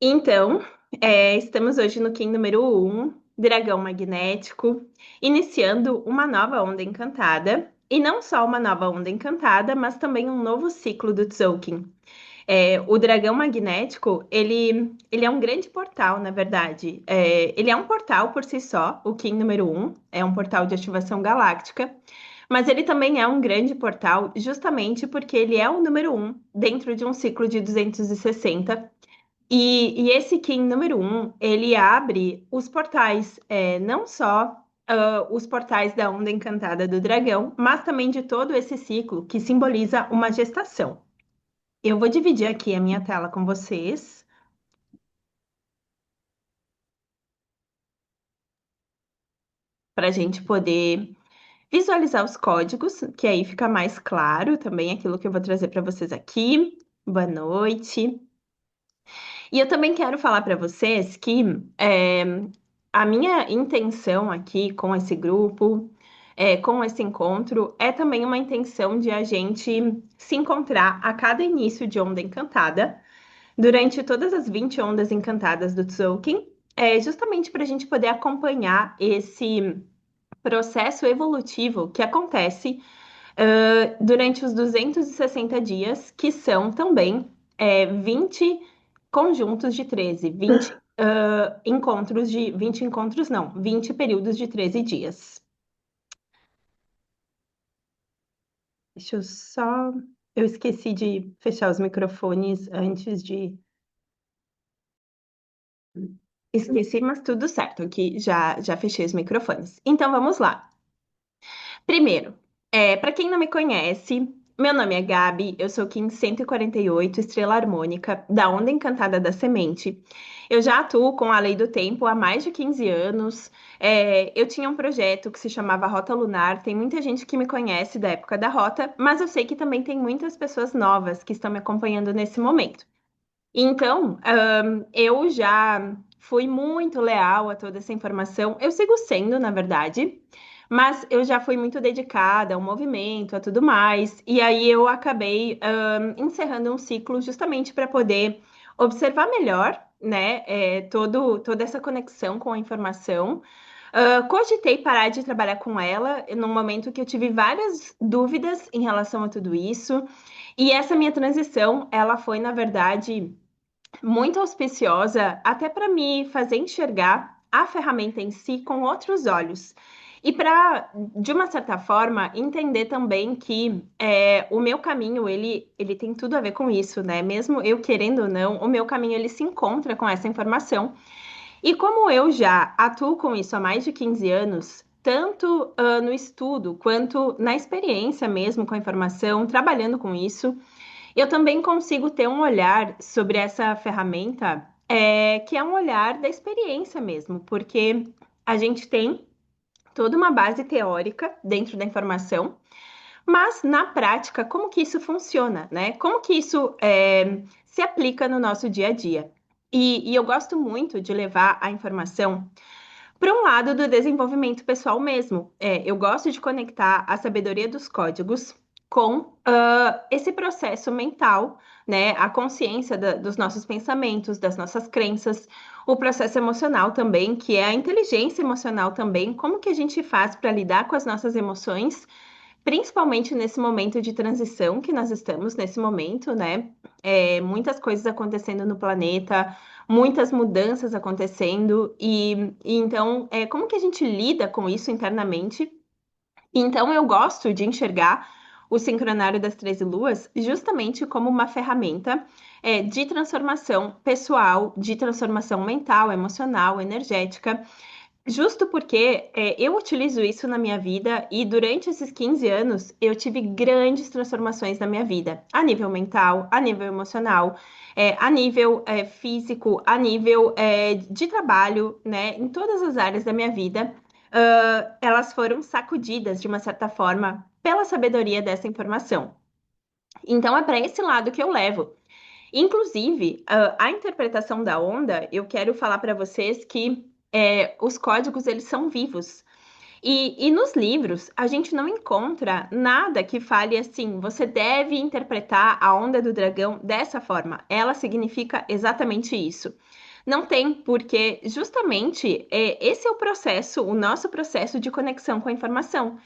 Então, estamos hoje no Kim número 1, Dragão Magnético, iniciando uma nova onda encantada. E não só uma nova onda encantada, mas também um novo ciclo do Tzolk'in. O Dragão Magnético, ele é um grande portal, na verdade. Ele é um portal por si só, o Kim número 1, é um portal de ativação galáctica. Mas ele também é um grande portal justamente porque ele é o número 1 dentro de um ciclo de 260. E esse Kim número 1, ele abre os portais, não só os portais da Onda Encantada do Dragão, mas também de todo esse ciclo que simboliza uma gestação. Eu vou dividir aqui a minha tela com vocês para a gente poder visualizar os códigos, que aí fica mais claro também aquilo que eu vou trazer para vocês aqui. Boa noite. E eu também quero falar para vocês que é, a minha intenção aqui com esse grupo, com esse encontro, é também uma intenção de a gente se encontrar a cada início de Onda Encantada, durante todas as 20 ondas encantadas do Tzolk'in, justamente para a gente poder acompanhar esse processo evolutivo que acontece durante os 260 dias, que são também 20 conjuntos de 13, 20 encontros de 20 encontros, não, 20 períodos de 13 dias. Deixa eu só. Eu esqueci de fechar os microfones antes de. Esqueci, mas tudo certo. Aqui já fechei os microfones. Então vamos lá. Primeiro, para quem não me conhece, meu nome é Gabi, eu sou Kim 148, estrela harmônica, da Onda Encantada da Semente. Eu já atuo com a Lei do Tempo há mais de 15 anos. Eu tinha um projeto que se chamava Rota Lunar. Tem muita gente que me conhece da época da Rota, mas eu sei que também tem muitas pessoas novas que estão me acompanhando nesse momento. Então, eu já fui muito leal a toda essa informação. Eu sigo sendo, na verdade, mas eu já fui muito dedicada ao movimento, a tudo mais. E aí eu acabei, encerrando um ciclo justamente para poder observar melhor, né, toda essa conexão com a informação. Cogitei parar de trabalhar com ela num momento que eu tive várias dúvidas em relação a tudo isso. E essa minha transição, ela foi, na verdade, muito auspiciosa, até para me fazer enxergar a ferramenta em si com outros olhos. E para, de uma certa forma, entender também que o meu caminho, ele tem tudo a ver com isso, né? Mesmo eu querendo ou não, o meu caminho, ele se encontra com essa informação. E como eu já atuo com isso há mais de 15 anos, tanto no estudo quanto na experiência mesmo com a informação, trabalhando com isso, eu também consigo ter um olhar sobre essa ferramenta, que é um olhar da experiência mesmo, porque a gente tem toda uma base teórica dentro da informação, mas na prática, como que isso funciona, né? Como que isso se aplica no nosso dia a dia? E eu gosto muito de levar a informação para um lado do desenvolvimento pessoal mesmo. Eu gosto de conectar a sabedoria dos códigos com esse processo mental, né? A consciência dos nossos pensamentos, das nossas crenças, o processo emocional também, que é a inteligência emocional também, como que a gente faz para lidar com as nossas emoções, principalmente nesse momento de transição que nós estamos nesse momento, né? Muitas coisas acontecendo no planeta, muitas mudanças acontecendo, e então, como que a gente lida com isso internamente? Então, eu gosto de enxergar o sincronário das 13 luas justamente como uma ferramenta de transformação pessoal, de transformação mental, emocional, energética. Justo porque eu utilizo isso na minha vida e durante esses 15 anos eu tive grandes transformações na minha vida, a nível mental, a nível emocional, a nível físico, a nível de trabalho, né? Em todas as áreas da minha vida, elas foram sacudidas de uma certa forma pela sabedoria dessa informação. Então é para esse lado que eu levo. Inclusive, a interpretação da onda, eu quero falar para vocês que os códigos eles são vivos. E nos livros, a gente não encontra nada que fale assim, você deve interpretar a onda do dragão dessa forma. Ela significa exatamente isso. Não tem, porque justamente esse é o processo, o nosso processo de conexão com a informação,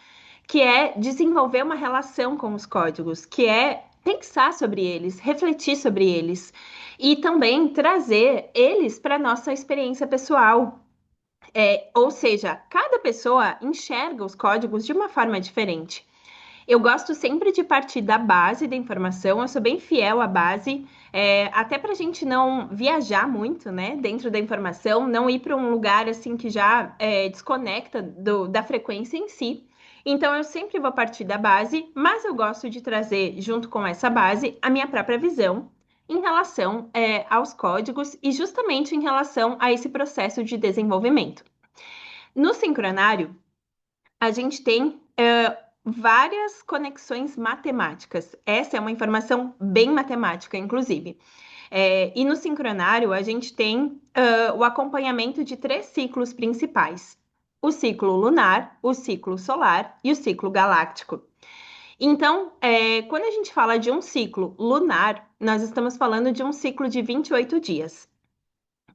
que é desenvolver uma relação com os códigos, que é pensar sobre eles, refletir sobre eles e também trazer eles para a nossa experiência pessoal. Ou seja, cada pessoa enxerga os códigos de uma forma diferente. Eu gosto sempre de partir da base da informação, eu sou bem fiel à base, até para a gente não viajar muito, né, dentro da informação, não ir para um lugar assim que já desconecta da frequência em si. Então, eu sempre vou partir da base, mas eu gosto de trazer, junto com essa base, a minha própria visão em relação, aos códigos e justamente em relação a esse processo de desenvolvimento. No sincronário, a gente tem várias conexões matemáticas. Essa é uma informação bem matemática, inclusive. E no sincronário, a gente tem o acompanhamento de três ciclos principais: o ciclo lunar, o ciclo solar e o ciclo galáctico. Então, quando a gente fala de um ciclo lunar, nós estamos falando de um ciclo de 28 dias.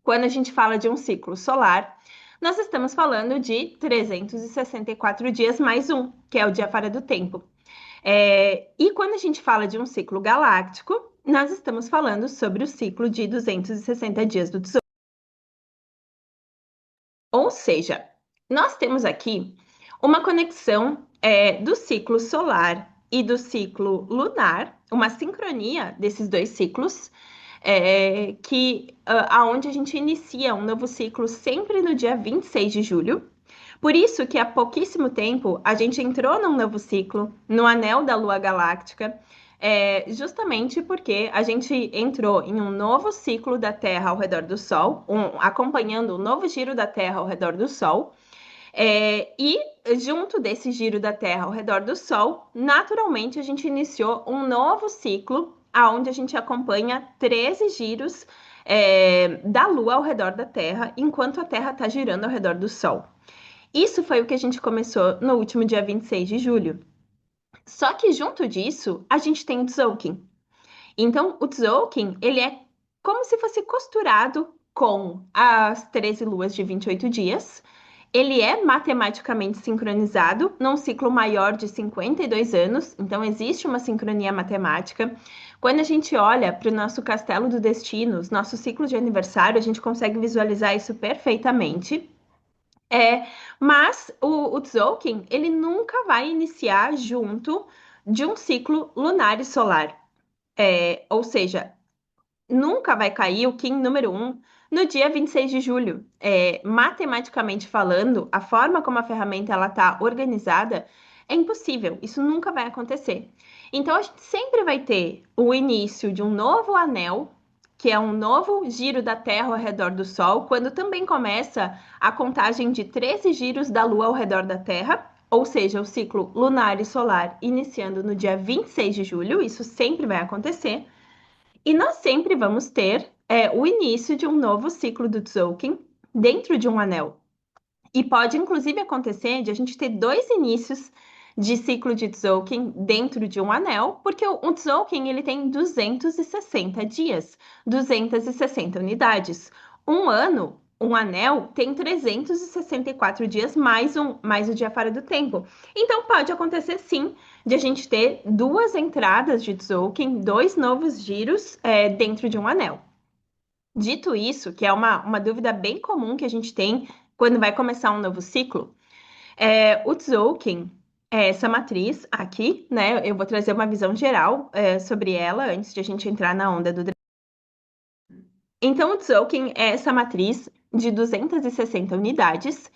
Quando a gente fala de um ciclo solar, nós estamos falando de 364 dias mais um, que é o dia fora do tempo. E quando a gente fala de um ciclo galáctico, nós estamos falando sobre o ciclo de 260 dias do Tesouro. Ou seja, nós temos aqui uma conexão do ciclo solar e do ciclo lunar, uma sincronia desses dois ciclos, aonde a gente inicia um novo ciclo sempre no dia 26 de julho. Por isso que há pouquíssimo tempo a gente entrou num novo ciclo, no anel da Lua Galáctica, justamente porque a gente entrou em um novo ciclo da Terra ao redor do Sol, acompanhando o novo giro da Terra ao redor do Sol. E junto desse giro da Terra ao redor do Sol, naturalmente a gente iniciou um novo ciclo, aonde a gente acompanha 13 giros da Lua ao redor da Terra, enquanto a Terra está girando ao redor do Sol. Isso foi o que a gente começou no último dia 26 de julho. Só que junto disso, a gente tem o Tzolk'in. Então, o Tzolk'in, ele é como se fosse costurado com as 13 luas de 28 dias. Ele é matematicamente sincronizado num ciclo maior de 52 anos, então existe uma sincronia matemática. Quando a gente olha para o nosso castelo do destino, nosso ciclo de aniversário, a gente consegue visualizar isso perfeitamente. Mas o Tzolk'in, ele nunca vai iniciar junto de um ciclo lunar e solar. Ou seja, nunca vai cair o Kim número um no dia 26 de julho. Matematicamente falando, a forma como a ferramenta está organizada é impossível. Isso nunca vai acontecer. Então, a gente sempre vai ter o início de um novo anel, que é um novo giro da Terra ao redor do Sol, quando também começa a contagem de 13 giros da Lua ao redor da Terra. Ou seja, o ciclo lunar e solar iniciando no dia 26 de julho, isso sempre vai acontecer. E nós sempre vamos ter o início de um novo ciclo do Tzolk'in dentro de um anel. E pode, inclusive, acontecer de a gente ter dois inícios de ciclo de Tzolk'in dentro de um anel, porque o Tzolk'in ele tem 260 dias, 260 unidades. Um ano, um anel, tem 364 dias mais o dia fora do tempo. Então, pode acontecer, sim, de a gente ter duas entradas de Tzolk'in, dois novos giros dentro de um anel. Dito isso, que é uma dúvida bem comum que a gente tem quando vai começar um novo ciclo, o Tzolk'in é essa matriz aqui, né? Eu vou trazer uma visão geral sobre ela antes de a gente entrar na onda do. Então, o Tzolk'in é essa matriz de 260 unidades.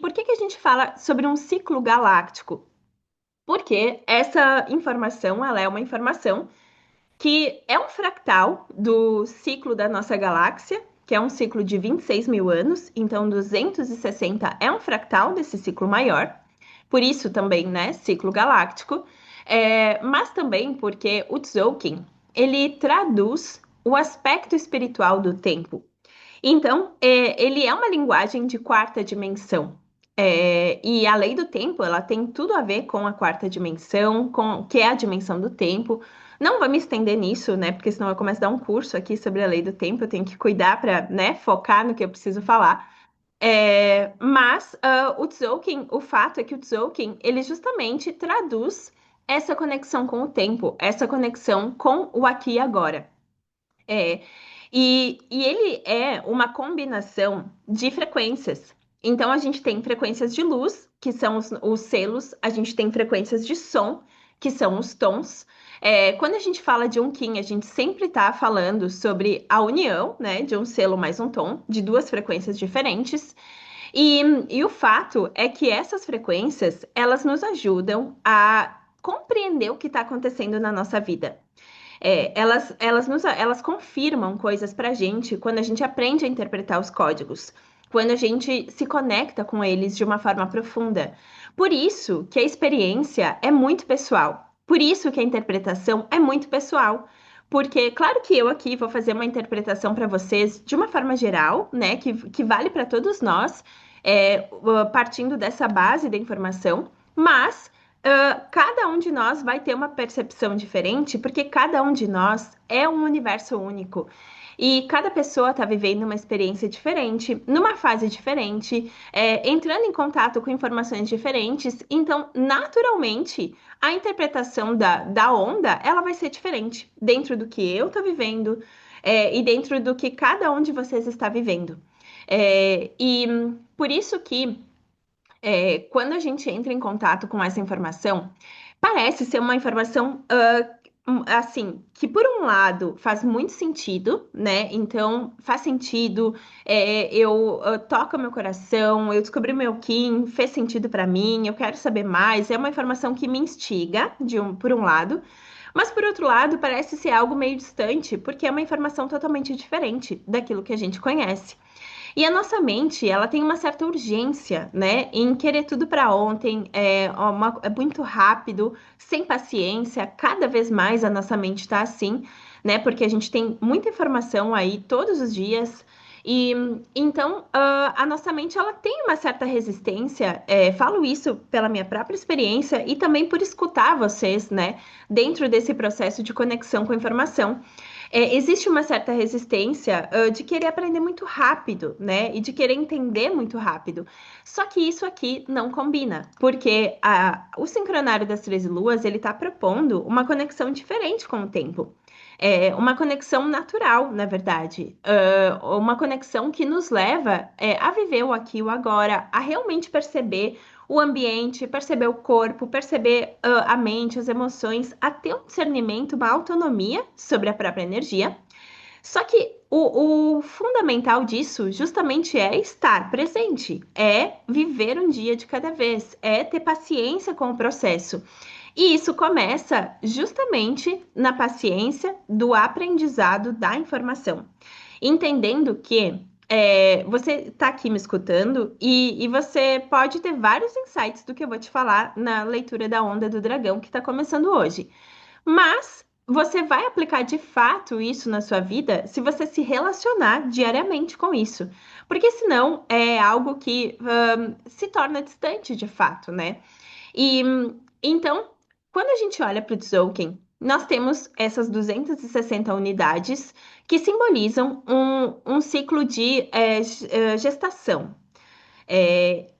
Por que a gente fala sobre um ciclo galáctico? Porque essa informação, ela é uma informação que é um fractal do ciclo da nossa galáxia, que é um ciclo de 26 mil anos, então 260 é um fractal desse ciclo maior, por isso também, né, ciclo galáctico, mas também porque o Tzolk'in, ele traduz o aspecto espiritual do tempo. Então, ele é uma linguagem de quarta dimensão. E a lei do tempo, ela tem tudo a ver com a quarta dimensão, com que é a dimensão do tempo. Não vou me estender nisso, né? Porque senão eu começo a dar um curso aqui sobre a lei do tempo. Eu tenho que cuidar para, né, focar no que eu preciso falar. Mas o Tzolk'in, o fato é que o Tzolk'in, ele justamente traduz essa conexão com o tempo, essa conexão com o aqui e agora. É, e ele é uma combinação de frequências. Então, a gente tem frequências de luz, que são os selos, a gente tem frequências de som, que são os tons. Quando a gente fala de um Qin, a gente sempre está falando sobre a união, né, de um selo mais um tom, de duas frequências diferentes. E o fato é que essas frequências, elas nos ajudam a compreender o que está acontecendo na nossa vida. Elas confirmam coisas pra gente quando a gente aprende a interpretar os códigos, quando a gente se conecta com eles de uma forma profunda. Por isso que a experiência é muito pessoal. Por isso que a interpretação é muito pessoal. Porque, claro que eu aqui vou fazer uma interpretação para vocês de uma forma geral, né, que vale para todos nós, partindo dessa base da informação, mas cada um de nós vai ter uma percepção diferente, porque cada um de nós é um universo único. E cada pessoa está vivendo uma experiência diferente, numa fase diferente, entrando em contato com informações diferentes. Então, naturalmente, a interpretação da onda, ela vai ser diferente dentro do que eu estou vivendo, e dentro do que cada um de vocês está vivendo. E por isso que quando a gente entra em contato com essa informação, parece ser uma informação, assim, que por um lado faz muito sentido, né? Então, faz sentido, eu toco meu coração, eu descobri meu Kim, fez sentido para mim, eu quero saber mais. É uma informação que me instiga, por um lado, mas por outro lado, parece ser algo meio distante, porque é uma informação totalmente diferente daquilo que a gente conhece. E a nossa mente, ela tem uma certa urgência, né, em querer tudo para ontem, é muito rápido, sem paciência. Cada vez mais a nossa mente está assim, né, porque a gente tem muita informação aí todos os dias. E então a nossa mente ela tem uma certa resistência. Falo isso pela minha própria experiência e também por escutar vocês, né, dentro desse processo de conexão com a informação. Existe uma certa resistência, de querer aprender muito rápido, né? E de querer entender muito rápido. Só que isso aqui não combina, porque o sincronário das 13 luas, ele está propondo uma conexão diferente com o tempo. Uma conexão natural, na verdade. Uma conexão que nos leva, a viver o aqui e o agora, a realmente perceber o ambiente, perceber o corpo, perceber a mente, as emoções, a ter um discernimento, uma autonomia sobre a própria energia. Só que o fundamental disso justamente é estar presente, é viver um dia de cada vez, é ter paciência com o processo. E isso começa justamente na paciência do aprendizado da informação, entendendo que você está aqui me escutando e você pode ter vários insights do que eu vou te falar na leitura da Onda do Dragão que está começando hoje. Mas você vai aplicar de fato isso na sua vida se você se relacionar diariamente com isso. Porque senão é algo que se torna distante de fato, né? E então, quando a gente olha para o Tzolk'in, nós temos essas 260 unidades que simbolizam um ciclo de gestação.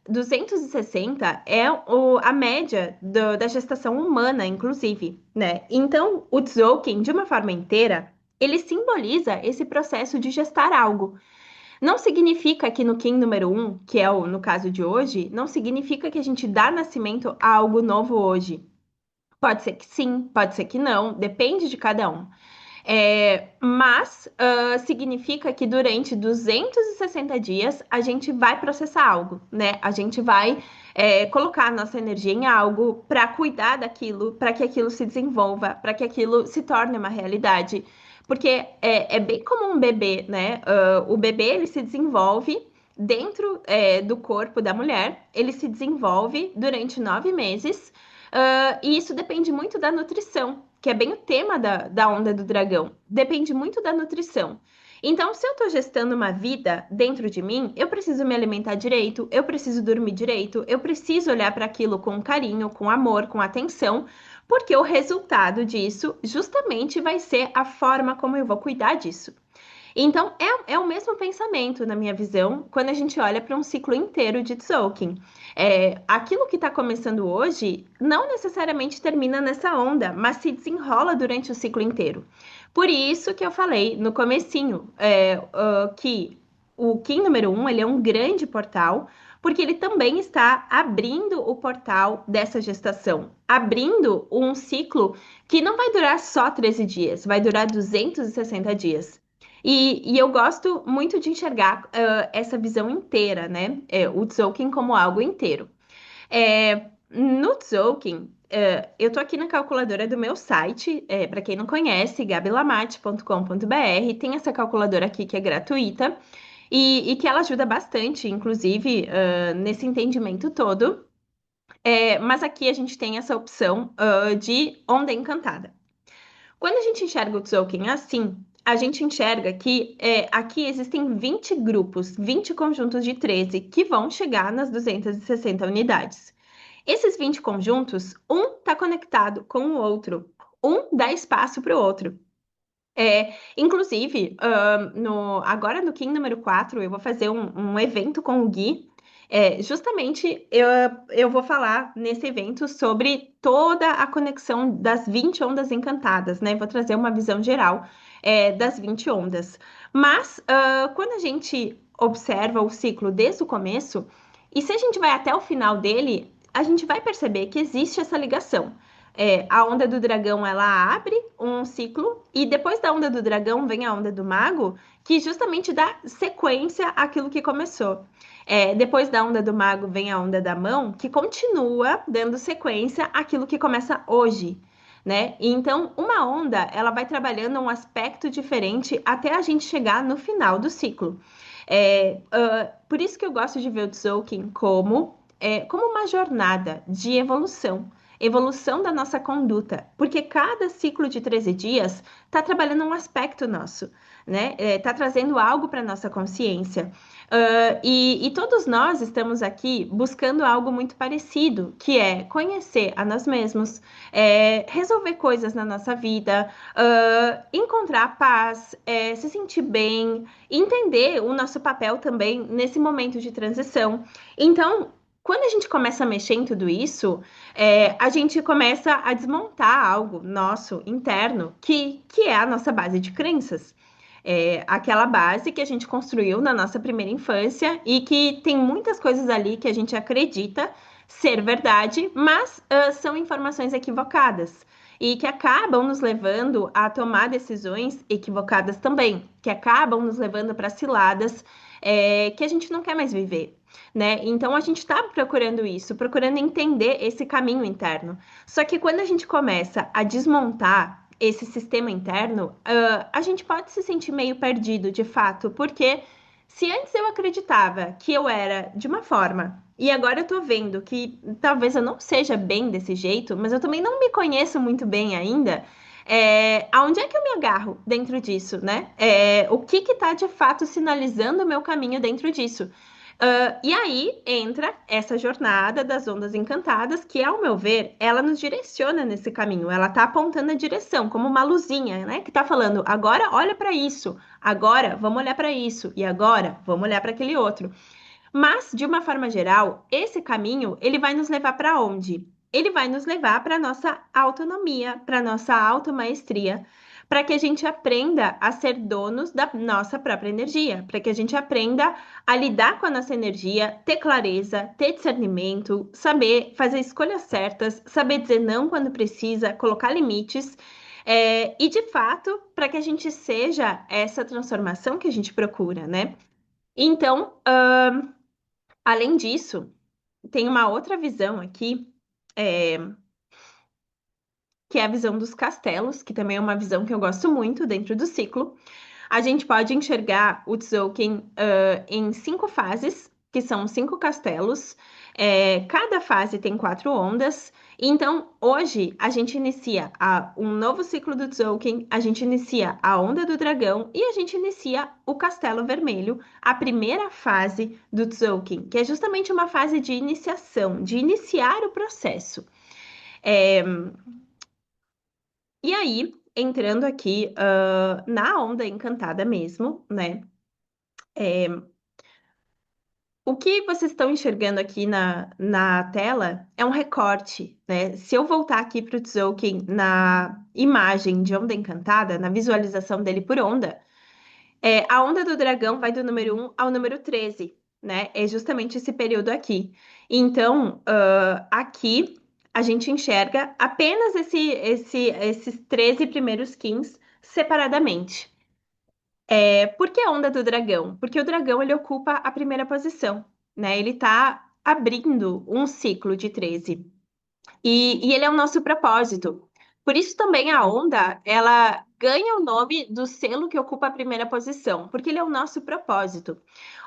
260 é a média da gestação humana, inclusive, né? Então, o Tzolk'in, de uma forma inteira, ele simboliza esse processo de gestar algo. Não significa que no Kim número um, que é no caso de hoje, não significa que a gente dá nascimento a algo novo hoje. Pode ser que sim, pode ser que não, depende de cada um. Mas significa que durante 260 dias a gente vai processar algo, né? A gente vai colocar a nossa energia em algo para cuidar daquilo, para que aquilo se desenvolva, para que aquilo se torne uma realidade. Porque é bem como um bebê, né? O bebê ele se desenvolve dentro do corpo da mulher, ele se desenvolve durante 9 meses. E isso depende muito da nutrição, que é bem o tema da Onda do Dragão. Depende muito da nutrição. Então, se eu estou gestando uma vida dentro de mim, eu preciso me alimentar direito, eu preciso dormir direito, eu preciso olhar para aquilo com carinho, com amor, com atenção, porque o resultado disso justamente vai ser a forma como eu vou cuidar disso. Então, é o mesmo pensamento, na minha visão, quando a gente olha para um ciclo inteiro de Tzolk'in. Aquilo que está começando hoje não necessariamente termina nessa onda, mas se desenrola durante o ciclo inteiro. Por isso que eu falei no comecinho, que o Kim número um ele é um grande portal, porque ele também está abrindo o portal dessa gestação, abrindo um ciclo que não vai durar só 13 dias, vai durar 260 dias. E eu gosto muito de enxergar essa visão inteira, né? O Tzolk'in como algo inteiro. No Tzolk'in, eu tô aqui na calculadora do meu site, para quem não conhece, gabilamate.com.br, tem essa calculadora aqui que é gratuita e que ela ajuda bastante, inclusive, nesse entendimento todo. Mas aqui a gente tem essa opção, de onda encantada. Quando a gente enxerga o Tzolk'in assim, a gente enxerga que aqui existem 20 grupos, 20 conjuntos de 13 que vão chegar nas 260 unidades. Esses 20 conjuntos, um está conectado com o outro, um dá espaço para o outro. Inclusive, agora no Kim número 4, eu vou fazer um evento com o Gui. Justamente eu vou falar nesse evento sobre toda a conexão das 20 ondas encantadas, né? Vou trazer uma visão geral, das 20 ondas. Mas quando a gente observa o ciclo desde o começo, e se a gente vai até o final dele, a gente vai perceber que existe essa ligação. A onda do dragão ela abre um ciclo e depois da onda do dragão vem a onda do mago, que justamente dá sequência àquilo que começou. Depois da onda do mago vem a onda da mão, que continua dando sequência àquilo que começa hoje, né? E então, uma onda, ela vai trabalhando um aspecto diferente até a gente chegar no final do ciclo. Por isso que eu gosto de ver o Tzolk'in como uma jornada de evolução da nossa conduta, porque cada ciclo de 13 dias está trabalhando um aspecto nosso, né? Está trazendo algo para nossa consciência. E todos nós estamos aqui buscando algo muito parecido, que é conhecer a nós mesmos, resolver coisas na nossa vida, encontrar paz, se sentir bem, entender o nosso papel também nesse momento de transição. Então, quando a gente começa a mexer em tudo isso, a gente começa a desmontar algo nosso interno, que é a nossa base de crenças. Aquela base que a gente construiu na nossa primeira infância e que tem muitas coisas ali que a gente acredita ser verdade, mas são informações equivocadas e que acabam nos levando a tomar decisões equivocadas também, que acabam nos levando para ciladas, que a gente não quer mais viver, né? Então a gente está procurando isso, procurando entender esse caminho interno. Só que quando a gente começa a desmontar esse sistema interno, a gente pode se sentir meio perdido, de fato, porque se antes eu acreditava que eu era de uma forma e agora eu tô vendo que talvez eu não seja bem desse jeito, mas eu também não me conheço muito bem ainda. Aonde é que eu me agarro dentro disso, né? O que que tá de fato sinalizando o meu caminho dentro disso? E aí entra essa jornada das ondas encantadas, que, ao meu ver, ela nos direciona nesse caminho. Ela tá apontando a direção, como uma luzinha, né? Que tá falando, agora olha para isso, agora vamos olhar para isso, e agora vamos olhar para aquele outro. Mas, de uma forma geral, esse caminho, ele vai nos levar para onde? Ele vai nos levar para nossa autonomia, para nossa automaestria, para que a gente aprenda a ser donos da nossa própria energia, para que a gente aprenda a lidar com a nossa energia, ter clareza, ter discernimento, saber fazer escolhas certas, saber dizer não quando precisa, colocar limites. E de fato, para que a gente seja essa transformação que a gente procura, né? Então, além disso, tem uma outra visão aqui, é, que é a visão dos castelos, que também é uma visão que eu gosto muito dentro do ciclo. A gente pode enxergar o Tzolk'in em 5 fases, que são 5 castelos. Cada fase tem 4 ondas. Então, hoje, a gente inicia um novo ciclo do Tzolk'in, a gente inicia a Onda do Dragão e a gente inicia o Castelo Vermelho, a primeira fase do Tzolk'in, que é justamente uma fase de iniciação, de iniciar o processo. É, E aí, entrando aqui, na Onda Encantada mesmo, né? É, O que vocês estão enxergando aqui na tela é um recorte, né? Se eu voltar aqui para o Tzolk'in na imagem de Onda Encantada, na visualização dele por onda, a Onda do Dragão vai do número 1 ao número 13, né? É justamente esse período aqui. Então, aqui a gente enxerga apenas esses 13 primeiros Kins separadamente. Por que a Onda do Dragão? Porque o dragão ele ocupa a primeira posição, né? Ele está abrindo um ciclo de 13 e ele é o nosso propósito. Por isso também a onda, ela ganha o nome do selo que ocupa a primeira posição, porque ele é o nosso propósito.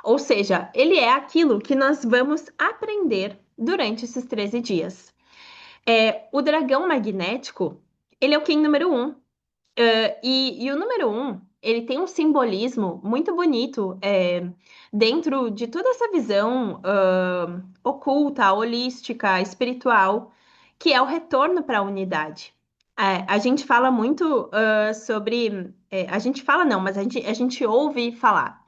Ou seja, ele é aquilo que nós vamos aprender durante esses 13 dias. O dragão magnético, ele é o Kim número 1. E o número 1, ele tem um simbolismo muito bonito dentro de toda essa visão oculta, holística, espiritual, que é o retorno para a unidade. A gente fala muito sobre. A gente fala não, mas a gente ouve falar.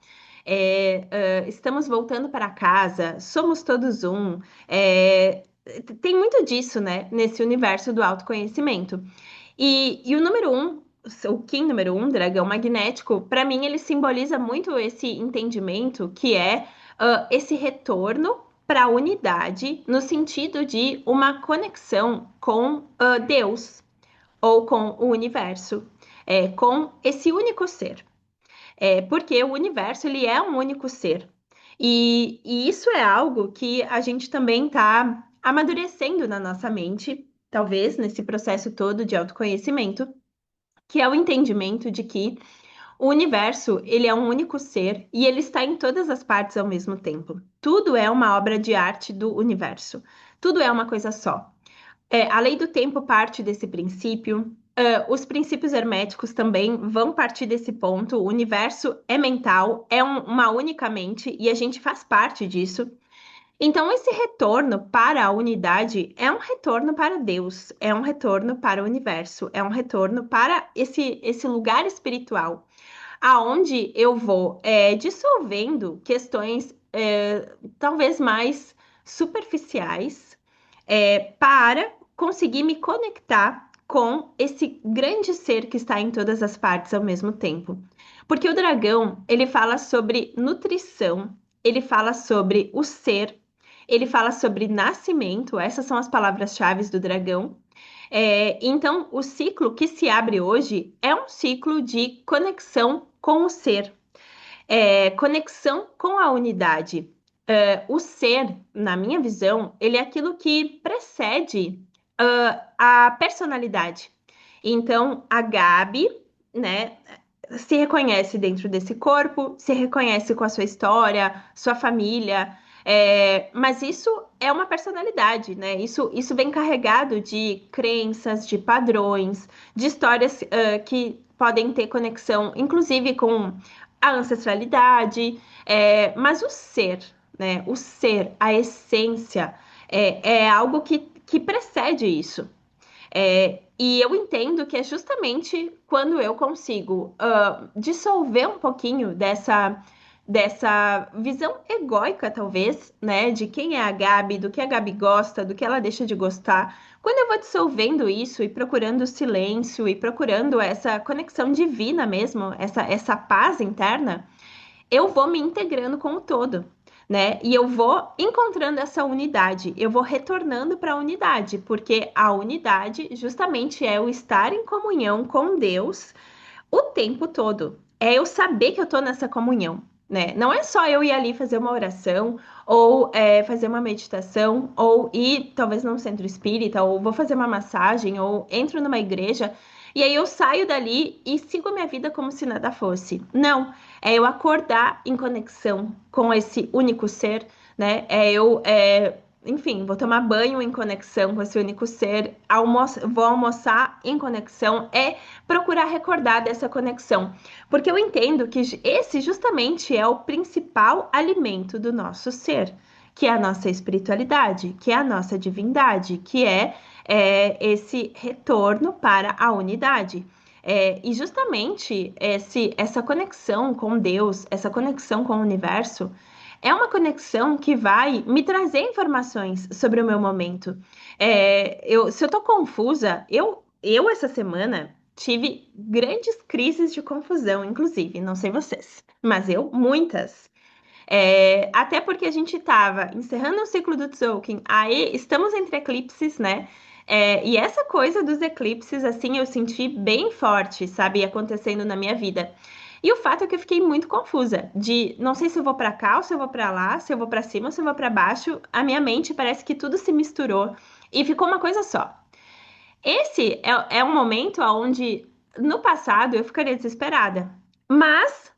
Estamos voltando para casa, somos todos um. Tem muito disso, né, nesse universo do autoconhecimento. E o número 1, o Kim número 1, dragão magnético, para mim ele simboliza muito esse entendimento que é esse retorno para a unidade, no sentido de uma conexão com Deus ou com o universo, com esse único ser. Porque o universo ele é um único ser. E isso é algo que a gente também está amadurecendo na nossa mente, talvez nesse processo todo de autoconhecimento, que é o entendimento de que o universo, ele é um único ser e ele está em todas as partes ao mesmo tempo. Tudo é uma obra de arte do universo. Tudo é uma coisa só. A lei do tempo parte desse princípio. Os princípios herméticos também vão partir desse ponto. O universo é mental, é uma única mente e a gente faz parte disso. Então, esse retorno para a unidade é um retorno para Deus, é um retorno para o universo, é um retorno para esse lugar espiritual, aonde eu vou dissolvendo questões talvez mais superficiais para conseguir me conectar com esse grande ser que está em todas as partes ao mesmo tempo. Porque o dragão, ele fala sobre nutrição, ele fala sobre o ser, ele fala sobre nascimento, essas são as palavras-chave do dragão. Então, o ciclo que se abre hoje é um ciclo de conexão com o ser, conexão com a unidade. O ser, na minha visão, ele é aquilo que precede a personalidade. Então, a Gabi, né, se reconhece dentro desse corpo, se reconhece com a sua história, sua família, mas isso é uma personalidade, né? Isso vem carregado de crenças, de padrões, de histórias que podem ter conexão, inclusive com a ancestralidade, mas o ser, né? O ser, a essência, é algo que precede isso. E eu entendo que é justamente quando eu consigo dissolver um pouquinho dessa visão egóica, talvez, né, de quem é a Gabi, do que a Gabi gosta, do que ela deixa de gostar. Quando eu vou dissolvendo isso e procurando o silêncio e procurando essa conexão divina mesmo, essa paz interna, eu vou me integrando com o todo, né? E eu vou encontrando essa unidade, eu vou retornando para a unidade, porque a unidade justamente é o estar em comunhão com Deus o tempo todo. É eu saber que eu tô nessa comunhão, né? Não é só eu ir ali fazer uma oração, ou fazer uma meditação, ou ir talvez num centro espírita, ou vou fazer uma massagem, ou entro numa igreja, e aí eu saio dali e sigo a minha vida como se nada fosse. Não, é eu acordar em conexão com esse único ser, né? enfim, vou tomar banho em conexão com esse único ser, vou almoçar em conexão, é procurar recordar dessa conexão, porque eu entendo que esse justamente é o principal alimento do nosso ser, que é a nossa espiritualidade, que é a nossa divindade, que é esse retorno para a unidade. E justamente essa conexão com Deus, essa conexão com o universo, é uma conexão que vai me trazer informações sobre o meu momento. Se eu tô confusa, eu essa semana tive grandes crises de confusão, inclusive, não sei vocês, mas eu, muitas. Até porque a gente estava encerrando o ciclo do Tzolk'in, aí estamos entre eclipses, né? E essa coisa dos eclipses, assim, eu senti bem forte, sabe, acontecendo na minha vida. E o fato é que eu fiquei muito confusa, de não sei se eu vou para cá ou se eu vou para lá, se eu vou para cima ou se eu vou para baixo. A minha mente parece que tudo se misturou e ficou uma coisa só. Esse é um momento onde, no passado, eu ficaria desesperada. Mas,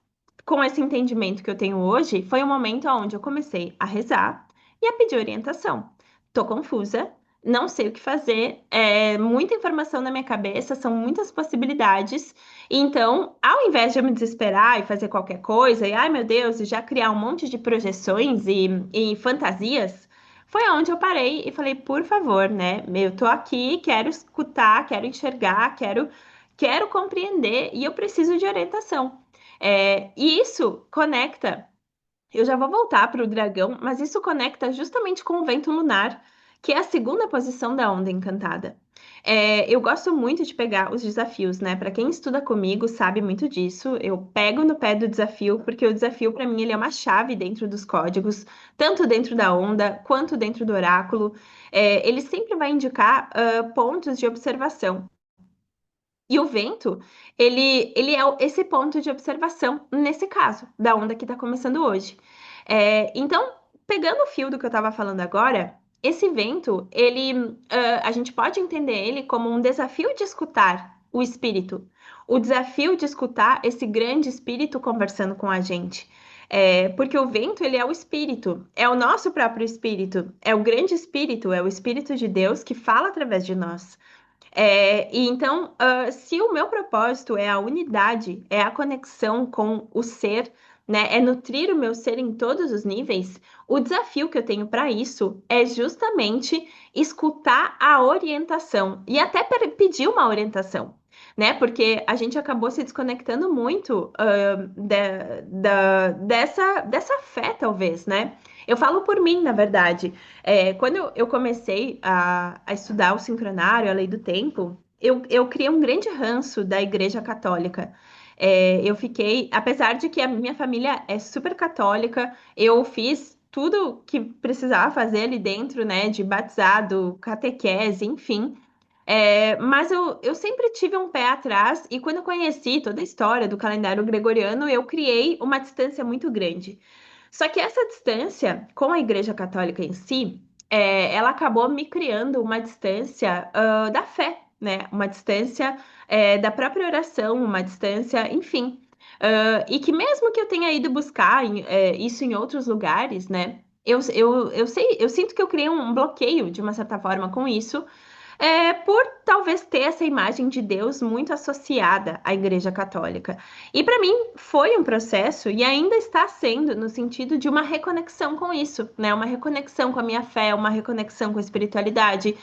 com esse entendimento que eu tenho hoje, foi um momento onde eu comecei a rezar e a pedir orientação. Tô confusa, não sei o que fazer, é muita informação na minha cabeça, são muitas possibilidades. Então, ao invés de eu me desesperar e fazer qualquer coisa, e ai meu Deus, e já criar um monte de projeções e fantasias. Foi onde eu parei e falei, por favor, né? Eu tô aqui, quero escutar, quero enxergar, quero compreender e eu preciso de orientação. E isso conecta. Eu já vou voltar para o dragão, mas isso conecta justamente com o vento lunar, que é a segunda posição da onda encantada. Eu gosto muito de pegar os desafios, né? Para quem estuda comigo sabe muito disso. Eu pego no pé do desafio, porque o desafio, para mim, ele é uma chave dentro dos códigos, tanto dentro da onda quanto dentro do oráculo. Ele sempre vai indicar pontos de observação. E o vento, ele é esse ponto de observação, nesse caso, da onda que está começando hoje. Então, pegando o fio do que eu estava falando agora, esse vento, a gente pode entender ele como um desafio de escutar o espírito, o desafio de escutar esse grande espírito conversando com a gente. Porque o vento, ele é o espírito, é o nosso próprio espírito, é o grande espírito, é o espírito de Deus que fala através de nós. E então, se o meu propósito é a unidade, é a conexão com o ser, né, é nutrir o meu ser em todos os níveis, o desafio que eu tenho para isso é justamente escutar a orientação e até pedir uma orientação, né, porque a gente acabou se desconectando muito dessa fé, talvez, né? Eu falo por mim, na verdade. Quando eu comecei a estudar o sincronário, a lei do tempo, eu criei um grande ranço da Igreja Católica. Eu fiquei, apesar de que a minha família é super católica, eu fiz tudo que precisava fazer ali dentro, né, de batizado, catequese, enfim. Mas eu sempre tive um pé atrás, e quando eu conheci toda a história do calendário gregoriano, eu criei uma distância muito grande. Só que essa distância com a Igreja Católica em si, ela acabou me criando uma distância, da fé, né? Uma distância, da própria oração, uma distância, enfim. E que mesmo que eu tenha ido buscar isso em outros lugares, né? Eu sei, eu sinto que eu criei um bloqueio, de uma certa forma, com isso, por talvez ter essa imagem de Deus muito associada à Igreja Católica. E para mim foi um processo e ainda está sendo no sentido de uma reconexão com isso, né? Uma reconexão com a minha fé, uma reconexão com a espiritualidade.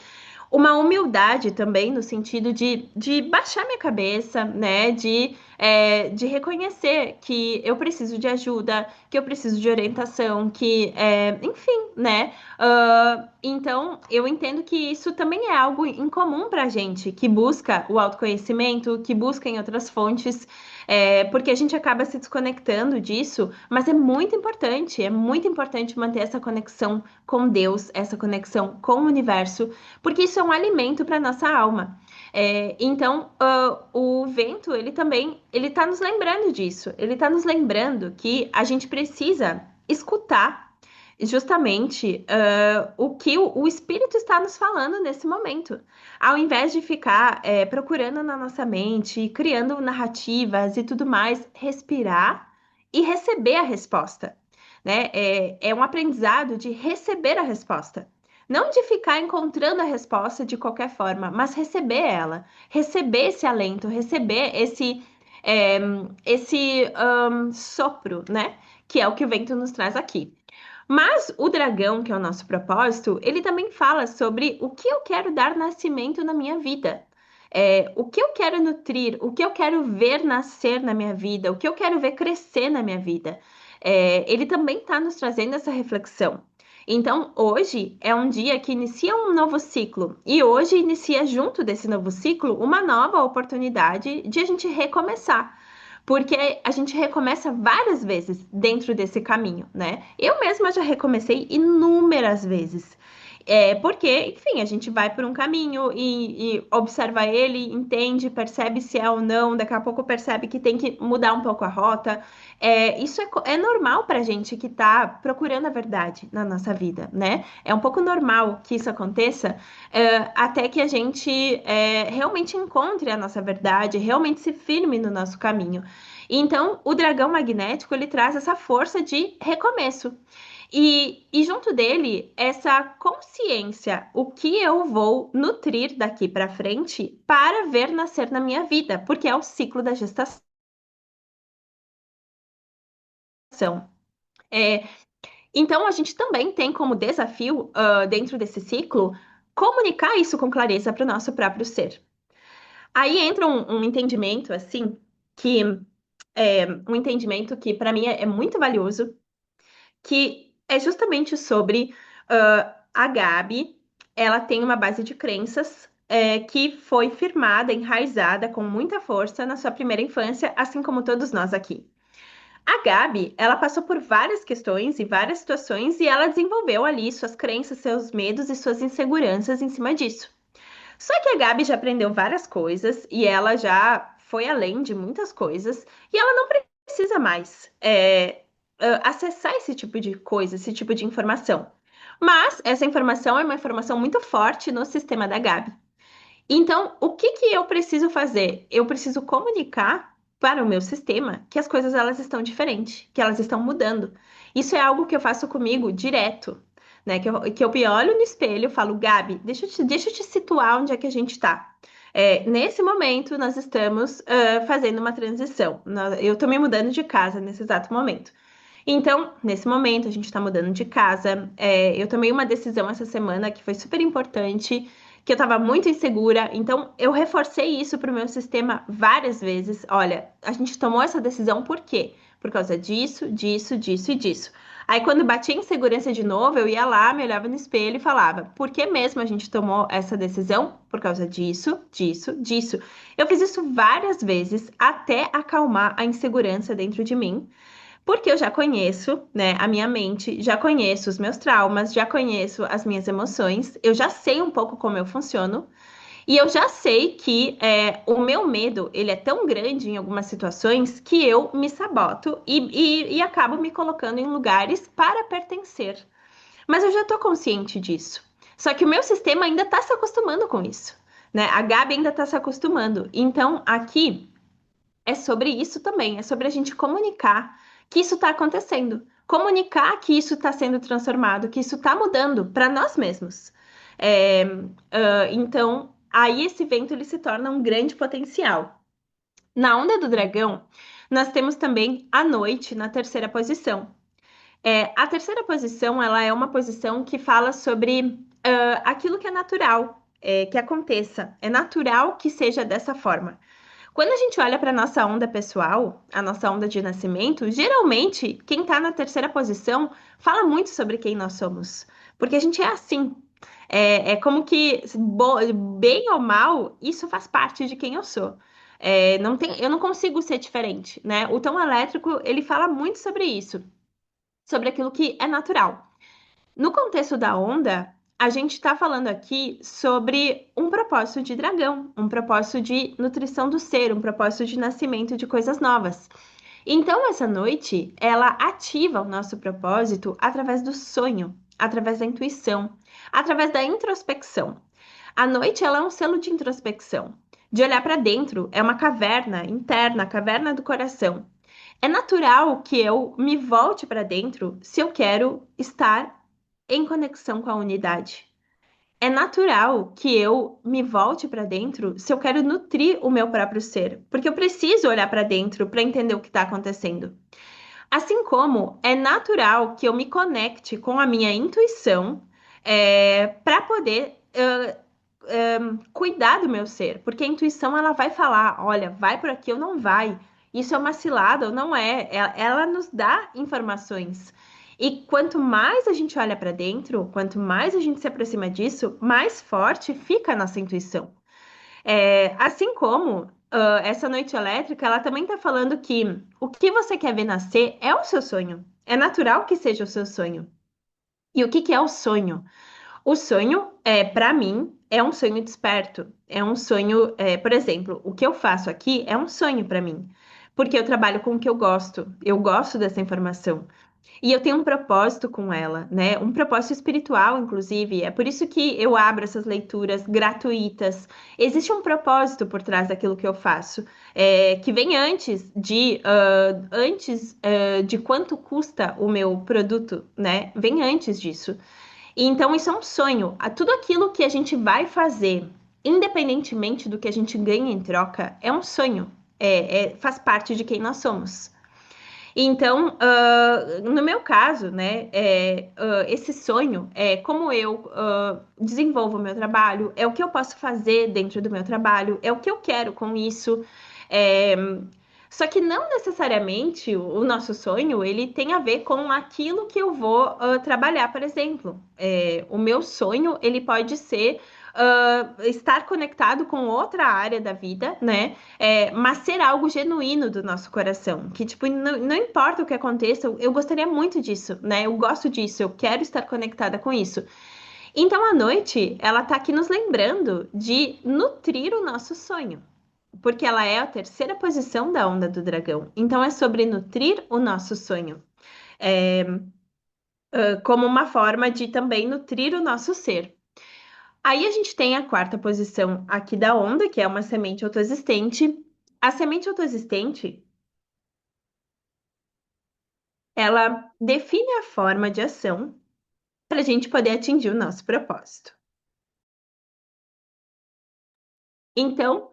Uma humildade também, no sentido de baixar minha cabeça, né? De reconhecer que eu preciso de ajuda, que eu preciso de orientação, enfim, né? Então, eu entendo que isso também é algo incomum para a gente, que busca o autoconhecimento, que busca em outras fontes, porque a gente acaba se desconectando disso, mas é muito importante manter essa conexão com Deus, essa conexão com o universo, porque isso é um alimento para nossa alma. Então, o vento, ele também, ele está nos lembrando disso. Ele está nos lembrando que a gente precisa escutar justamente o que o Espírito está nos falando nesse momento. Ao invés de ficar procurando na nossa mente, criando narrativas e tudo mais, respirar e receber a resposta, né? É um aprendizado de receber a resposta. Não de ficar encontrando a resposta de qualquer forma, mas receber ela, receber esse alento, receber é, esse sopro, né? Que é o que o vento nos traz aqui. Mas o dragão, que é o nosso propósito, ele também fala sobre o que eu quero dar nascimento na minha vida. O que eu quero nutrir, o que eu quero ver nascer na minha vida, o que eu quero ver crescer na minha vida. Ele também está nos trazendo essa reflexão. Então, hoje é um dia que inicia um novo ciclo, e hoje inicia, junto desse novo ciclo, uma nova oportunidade de a gente recomeçar. Porque a gente recomeça várias vezes dentro desse caminho, né? Eu mesma já recomecei inúmeras vezes. Porque, enfim, a gente vai por um caminho e observa ele, entende, percebe se é ou não, daqui a pouco percebe que tem que mudar um pouco a rota. Isso é normal para gente que está procurando a verdade na nossa vida, né? É um pouco normal que isso aconteça, até que a gente realmente encontre a nossa verdade, realmente se firme no nosso caminho. Então, o dragão magnético, ele traz essa força de recomeço. E junto dele, essa consciência, o que eu vou nutrir daqui para frente para ver nascer na minha vida, porque é o ciclo da gestação. É, então, a gente também tem como desafio, dentro desse ciclo, comunicar isso com clareza para o nosso próprio ser. Aí entra um entendimento, assim, que um entendimento que para mim é muito valioso, que é justamente sobre a Gabi. Ela tem uma base de crenças que foi firmada, enraizada com muita força na sua primeira infância, assim como todos nós aqui. A Gabi, ela passou por várias questões e várias situações e ela desenvolveu ali suas crenças, seus medos e suas inseguranças em cima disso. Só que a Gabi já aprendeu várias coisas e ela já foi além de muitas coisas e ela não precisa mais acessar esse tipo de coisa, esse tipo de informação. Mas essa informação é uma informação muito forte no sistema da Gabi. Então, o que que eu preciso fazer? Eu preciso comunicar para o meu sistema que as coisas elas estão diferentes, que elas estão mudando. Isso é algo que eu faço comigo direto, né? Que eu me olho no espelho e falo, Gabi, deixa eu te situar onde é que a gente está. Nesse momento, nós estamos fazendo uma transição. Eu estou me mudando de casa nesse exato momento. Então, nesse momento, a gente está mudando de casa. Eu tomei uma decisão essa semana que foi super importante, que eu estava muito insegura. Então, eu reforcei isso para o meu sistema várias vezes. Olha, a gente tomou essa decisão por quê? Por causa disso, disso, disso e disso. Aí, quando batia insegurança de novo, eu ia lá, me olhava no espelho e falava: por que mesmo a gente tomou essa decisão? Por causa disso, disso, disso. Eu fiz isso várias vezes até acalmar a insegurança dentro de mim. Porque eu já conheço, né, a minha mente, já conheço os meus traumas, já conheço as minhas emoções, eu já sei um pouco como eu funciono e eu já sei que o meu medo, ele é tão grande em algumas situações que eu me saboto e acabo me colocando em lugares para pertencer. Mas eu já tô consciente disso. Só que o meu sistema ainda tá se acostumando com isso, né? A Gabi ainda tá se acostumando. Então, aqui é sobre isso também, é sobre a gente comunicar que isso está acontecendo, comunicar que isso está sendo transformado, que isso está mudando para nós mesmos. É, então, aí esse vento ele se torna um grande potencial. Na onda do dragão, nós temos também a noite na terceira posição. A terceira posição, ela é uma posição que fala sobre aquilo que é natural, que aconteça. É natural que seja dessa forma. Quando a gente olha para nossa onda pessoal, a nossa onda de nascimento, geralmente quem está na terceira posição fala muito sobre quem nós somos, porque a gente é assim. É como que, bem ou mal, isso faz parte de quem eu sou. Eu não consigo ser diferente, né? O tom elétrico, ele fala muito sobre isso, sobre aquilo que é natural. No contexto da onda, a gente está falando aqui sobre um propósito de dragão, um propósito de nutrição do ser, um propósito de nascimento de coisas novas. Então, essa noite, ela ativa o nosso propósito através do sonho, através da intuição, através da introspecção. A noite, ela é um selo de introspecção, de olhar para dentro, é uma caverna interna, a caverna do coração. É natural que eu me volte para dentro se eu quero estar em conexão com a unidade. É natural que eu me volte para dentro se eu quero nutrir o meu próprio ser, porque eu preciso olhar para dentro para entender o que está acontecendo. Assim como é natural que eu me conecte com a minha intuição para poder cuidar do meu ser, porque a intuição ela vai falar, olha, vai por aqui ou não vai. Isso é uma cilada ou não é? Ela nos dá informações. E quanto mais a gente olha para dentro, quanto mais a gente se aproxima disso, mais forte fica a nossa intuição. Assim como essa noite elétrica, ela também está falando que o que você quer ver nascer é o seu sonho. É natural que seja o seu sonho. E o que que é o sonho? O sonho, para mim, é um sonho desperto. É um sonho, por exemplo, o que eu faço aqui é um sonho para mim, porque eu trabalho com o que eu gosto. Eu gosto dessa informação. E eu tenho um propósito com ela, né? Um propósito espiritual, inclusive. É por isso que eu abro essas leituras gratuitas. Existe um propósito por trás daquilo que eu faço, que vem antes de quanto custa o meu produto, né? Vem antes disso. E então isso é um sonho. Tudo aquilo que a gente vai fazer, independentemente do que a gente ganha em troca, é um sonho. Faz parte de quem nós somos. Então, no meu caso, né, esse sonho é como eu desenvolvo o meu trabalho, é o que eu posso fazer dentro do meu trabalho, é o que eu quero com isso. É, Só que não necessariamente o nosso sonho ele tem a ver com aquilo que eu vou trabalhar, por exemplo. O meu sonho ele pode ser estar conectado com outra área da vida, né? Mas ser algo genuíno do nosso coração. Que, tipo, não importa o que aconteça, eu gostaria muito disso, né? Eu gosto disso, eu quero estar conectada com isso. Então, a noite, ela tá aqui nos lembrando de nutrir o nosso sonho. Porque ela é a terceira posição da onda do dragão. Então, é sobre nutrir o nosso sonho. É, como uma forma de também nutrir o nosso ser. Aí a gente tem a quarta posição aqui da onda, que é uma semente autoexistente. A semente autoexistente, ela define a forma de ação para a gente poder atingir o nosso propósito. Então,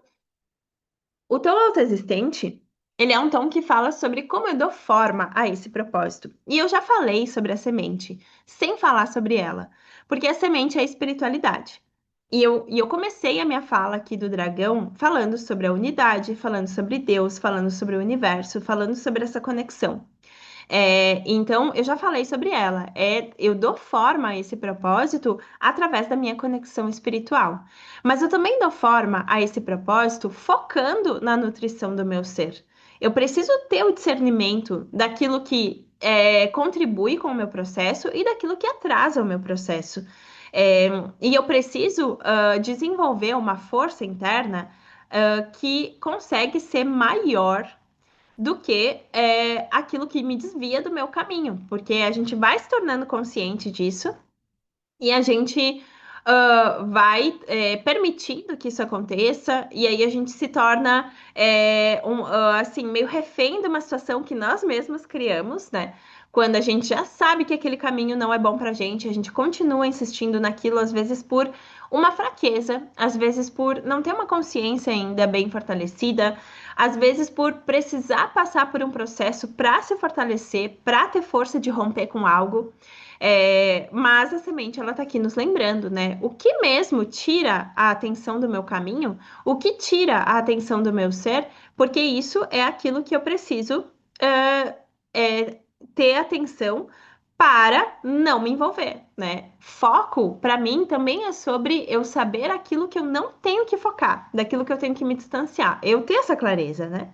o tom autoexistente, ele é um tom que fala sobre como eu dou forma a esse propósito. E eu já falei sobre a semente, sem falar sobre ela, porque a semente é a espiritualidade. E eu comecei a minha fala aqui do dragão falando sobre a unidade, falando sobre Deus, falando sobre o universo, falando sobre essa conexão. Então, eu já falei sobre ela. Eu dou forma a esse propósito através da minha conexão espiritual. Mas eu também dou forma a esse propósito focando na nutrição do meu ser. Eu preciso ter o discernimento daquilo que contribui com o meu processo e daquilo que atrasa o meu processo. E eu preciso desenvolver uma força interna que consegue ser maior do que aquilo que me desvia do meu caminho, porque a gente vai se tornando consciente disso e a gente vai permitindo que isso aconteça, e aí a gente se torna assim, meio refém de uma situação que nós mesmos criamos, né? Quando a gente já sabe que aquele caminho não é bom pra gente, a gente continua insistindo naquilo, às vezes por uma fraqueza, às vezes por não ter uma consciência ainda bem fortalecida, às vezes por precisar passar por um processo para se fortalecer, para ter força de romper com algo. Mas a semente, ela tá aqui nos lembrando, né? O que mesmo tira a atenção do meu caminho, o que tira a atenção do meu ser, porque isso é aquilo que eu preciso é, é, ter atenção para não me envolver, né? Foco, para mim, também é sobre eu saber aquilo que eu não tenho que focar, daquilo que eu tenho que me distanciar. Eu ter essa clareza, né?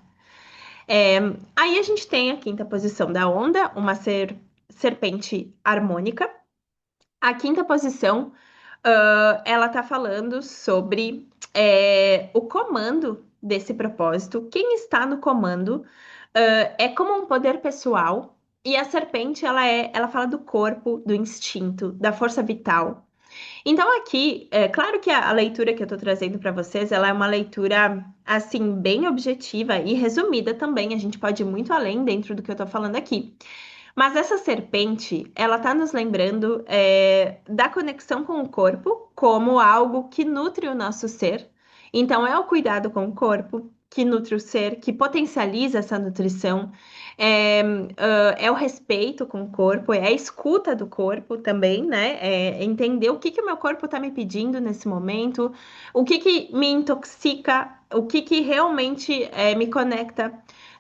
É, Aí a gente tem a quinta posição da onda, uma serpente harmônica. A quinta posição, ela tá falando sobre o comando desse propósito. Quem está no comando, é como um poder pessoal. E a serpente, ela fala do corpo, do instinto, da força vital. Então aqui, é claro que a leitura que eu tô trazendo para vocês, ela é uma leitura assim bem objetiva e resumida também. A gente pode ir muito além dentro do que eu tô falando aqui. Mas essa serpente, ela tá nos lembrando da conexão com o corpo como algo que nutre o nosso ser. Então, é o cuidado com o corpo que nutre o ser, que potencializa essa nutrição. É, é o respeito com o corpo, é a escuta do corpo também, né? É entender o que que o meu corpo está me pedindo nesse momento, o que que me intoxica, o que que realmente me conecta,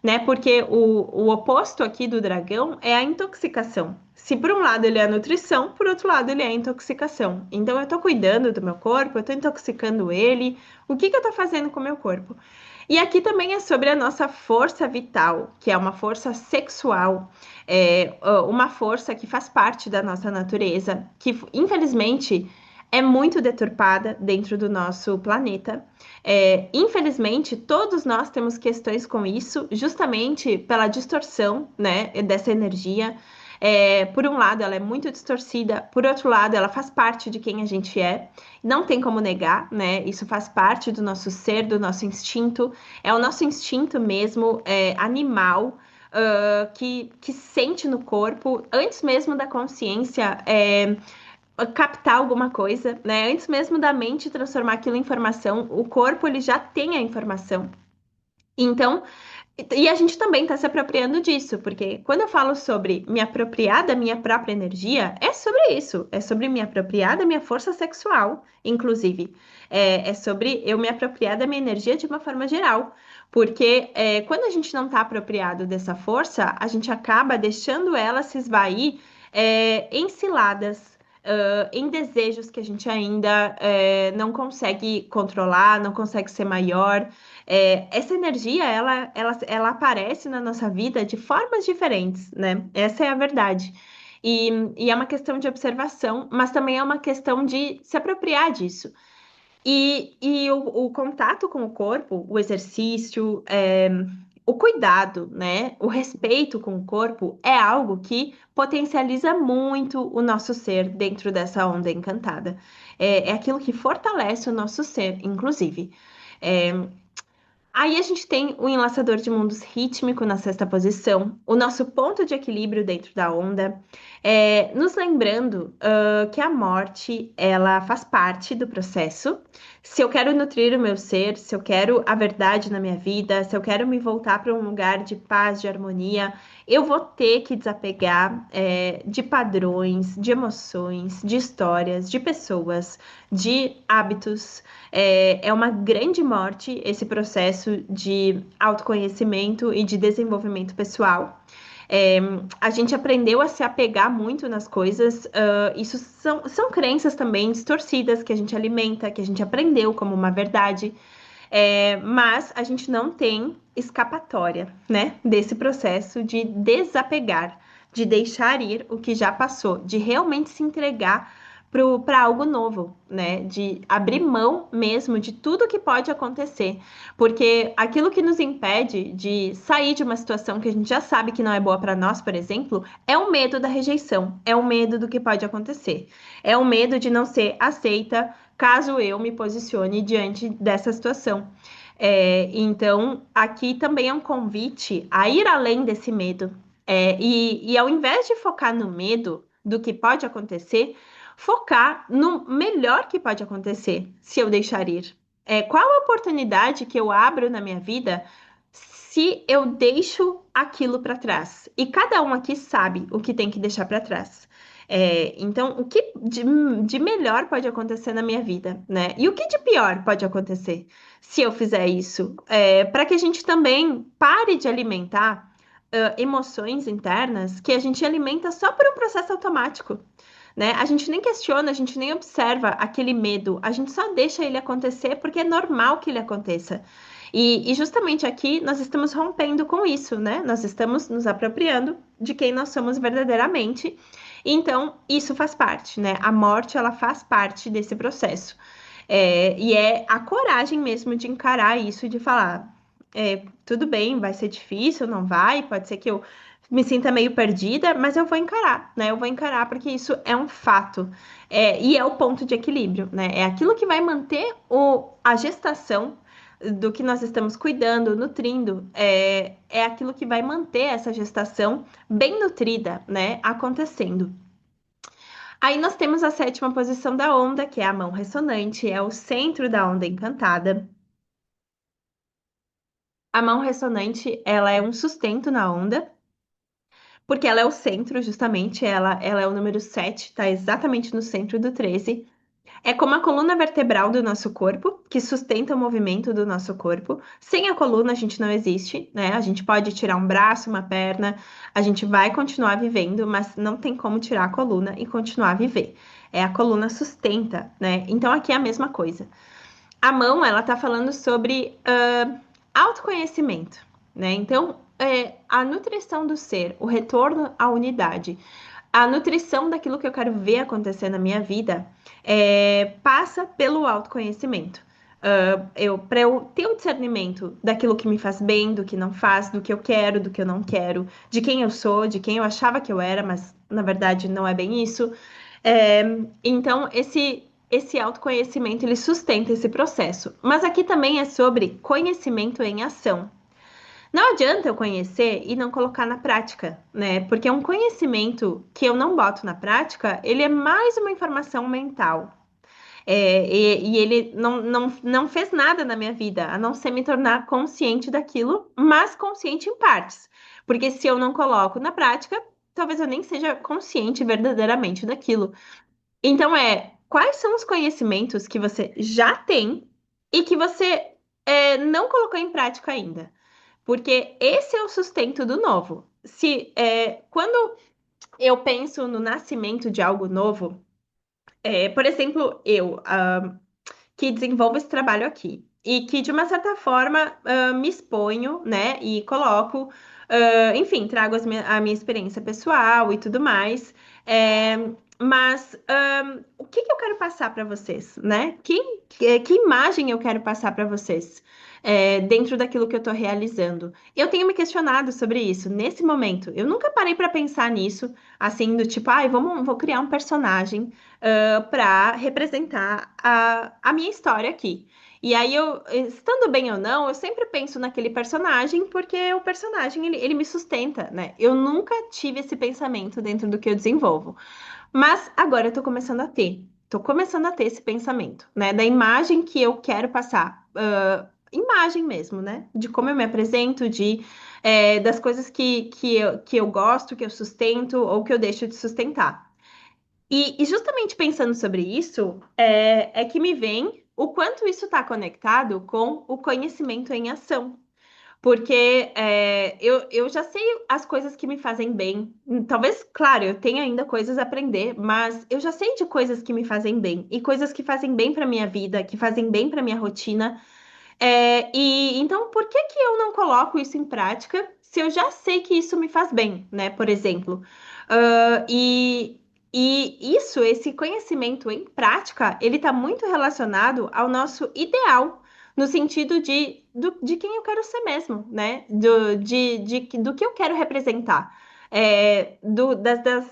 né? Porque o oposto aqui do dragão é a intoxicação. Se por um lado ele é a nutrição, por outro lado ele é a intoxicação. Então eu tô cuidando do meu corpo, eu tô intoxicando ele. O que que eu tô fazendo com o meu corpo? E aqui também é sobre a nossa força vital, que é uma força sexual, uma força que faz parte da nossa natureza, que infelizmente é muito deturpada dentro do nosso planeta. Infelizmente, todos nós temos questões com isso, justamente pela distorção, né, dessa energia. Por um lado, ela é muito distorcida, por outro lado, ela faz parte de quem a gente é. Não tem como negar, né? Isso faz parte do nosso ser, do nosso instinto. É o nosso instinto mesmo, animal, que sente no corpo, antes mesmo da consciência. Captar alguma coisa, né? Antes mesmo da mente transformar aquilo em informação, o corpo ele já tem a informação. Então, e a gente também está se apropriando disso, porque quando eu falo sobre me apropriar da minha própria energia, é sobre isso, é sobre me apropriar da minha força sexual, inclusive. É sobre eu me apropriar da minha energia de uma forma geral. Porque quando a gente não está apropriado dessa força, a gente acaba deixando ela se esvair em ciladas, em desejos que a gente ainda não consegue controlar, não consegue ser maior. Essa energia, ela aparece na nossa vida de formas diferentes, né? Essa é a verdade. E é uma questão de observação, mas também é uma questão de se apropriar disso. E o contato com o corpo, o exercício, o cuidado, né? O respeito com o corpo é algo que potencializa muito o nosso ser dentro dessa onda encantada. É aquilo que fortalece o nosso ser, inclusive. É, Aí a gente tem o enlaçador de mundos rítmico na sexta posição, o nosso ponto de equilíbrio dentro da onda, nos lembrando que a morte ela faz parte do processo. Se eu quero nutrir o meu ser, se eu quero a verdade na minha vida, se eu quero me voltar para um lugar de paz, de harmonia, eu vou ter que desapegar de padrões, de emoções, de histórias, de pessoas, de hábitos. É uma grande morte esse processo de autoconhecimento e de desenvolvimento pessoal. É, a gente aprendeu a se apegar muito nas coisas, isso são crenças também distorcidas que a gente alimenta, que a gente aprendeu como uma verdade, mas a gente não tem escapatória, né, desse processo de desapegar, de deixar ir o que já passou, de realmente se entregar para algo novo, né? De abrir mão mesmo de tudo que pode acontecer. Porque aquilo que nos impede de sair de uma situação que a gente já sabe que não é boa para nós, por exemplo, é o medo da rejeição, é o medo do que pode acontecer, é o medo de não ser aceita caso eu me posicione diante dessa situação. Então, aqui também é um convite a ir além desse medo. E ao invés de focar no medo do que pode acontecer, focar no melhor que pode acontecer se eu deixar ir. Qual a oportunidade que eu abro na minha vida se eu deixo aquilo para trás? E cada um aqui sabe o que tem que deixar para trás. Então, o que de melhor pode acontecer na minha vida, né? E o que de pior pode acontecer se eu fizer isso? Para que a gente também pare de alimentar emoções internas que a gente alimenta só por um processo automático, né? A gente nem questiona, a gente nem observa aquele medo, a gente só deixa ele acontecer porque é normal que ele aconteça. E justamente aqui nós estamos rompendo com isso, né? Nós estamos nos apropriando de quem nós somos verdadeiramente. Então, isso faz parte, né? A morte, ela faz parte desse processo. E é a coragem mesmo de encarar isso e de falar, tudo bem, vai ser difícil, não vai, pode ser que eu me sinta meio perdida, mas eu vou encarar, né? Eu vou encarar porque isso é um fato. E é o ponto de equilíbrio, né? É aquilo que vai manter a gestação do que nós estamos cuidando, nutrindo, é aquilo que vai manter essa gestação bem nutrida, né, acontecendo. Aí nós temos a sétima posição da onda, que é a mão ressonante, é o centro da onda encantada. A mão ressonante, ela é um sustento na onda, porque ela é o centro, justamente, ela é o número 7, está exatamente no centro do 13. É como a coluna vertebral do nosso corpo, que sustenta o movimento do nosso corpo. Sem a coluna, a gente não existe, né? A gente pode tirar um braço, uma perna, a gente vai continuar vivendo, mas não tem como tirar a coluna e continuar a viver. É a coluna sustenta, né? Então aqui é a mesma coisa. A mão, ela tá falando sobre autoconhecimento, né? Então, a nutrição do ser, o retorno à unidade, a nutrição daquilo que eu quero ver acontecer na minha vida, passa pelo autoconhecimento. Para eu ter o discernimento daquilo que me faz bem, do que não faz, do que eu quero, do que eu não quero, de quem eu sou, de quem eu achava que eu era, mas na verdade não é bem isso. É, então, esse autoconhecimento, ele sustenta esse processo. Mas aqui também é sobre conhecimento em ação. Não adianta eu conhecer e não colocar na prática, né? Porque um conhecimento que eu não boto na prática, ele é mais uma informação mental. E ele não fez nada na minha vida, a não ser me tornar consciente daquilo, mas consciente em partes. Porque se eu não coloco na prática, talvez eu nem seja consciente verdadeiramente daquilo. Então, quais são os conhecimentos que você já tem e que você não colocou em prática ainda? Porque esse é o sustento do novo. Quando eu penso no nascimento de algo novo, por exemplo, que desenvolvo esse trabalho aqui e que de uma certa forma me exponho, né, e coloco, enfim, trago a minha experiência pessoal e tudo mais. É, mas o que que eu quero passar para vocês, né? Que imagem eu quero passar para vocês? Dentro daquilo que eu estou realizando. Eu tenho me questionado sobre isso nesse momento. Eu nunca parei para pensar nisso, assim, do tipo, ai, vou criar um personagem para representar a minha história aqui. E aí, estando bem ou não, eu sempre penso naquele personagem, porque o personagem, ele me sustenta, né? Eu nunca tive esse pensamento dentro do que eu desenvolvo. Mas agora eu tô começando a ter. Tô começando a ter esse pensamento, né? Da imagem que eu quero passar. Imagem mesmo, né? De como eu me apresento, das coisas que eu gosto, que eu sustento ou que eu deixo de sustentar. E justamente pensando sobre isso, é que me vem o quanto isso está conectado com o conhecimento em ação. Porque eu já sei as coisas que me fazem bem. Talvez, claro, eu tenha ainda coisas a aprender, mas eu já sei de coisas que me fazem bem e coisas que fazem bem para minha vida, que fazem bem para minha rotina. E então, por que que eu não coloco isso em prática se eu já sei que isso me faz bem, né? Por exemplo. Ah, e isso, esse conhecimento em prática, ele está muito relacionado ao nosso ideal, no sentido de quem eu quero ser mesmo, né? Do que eu quero representar.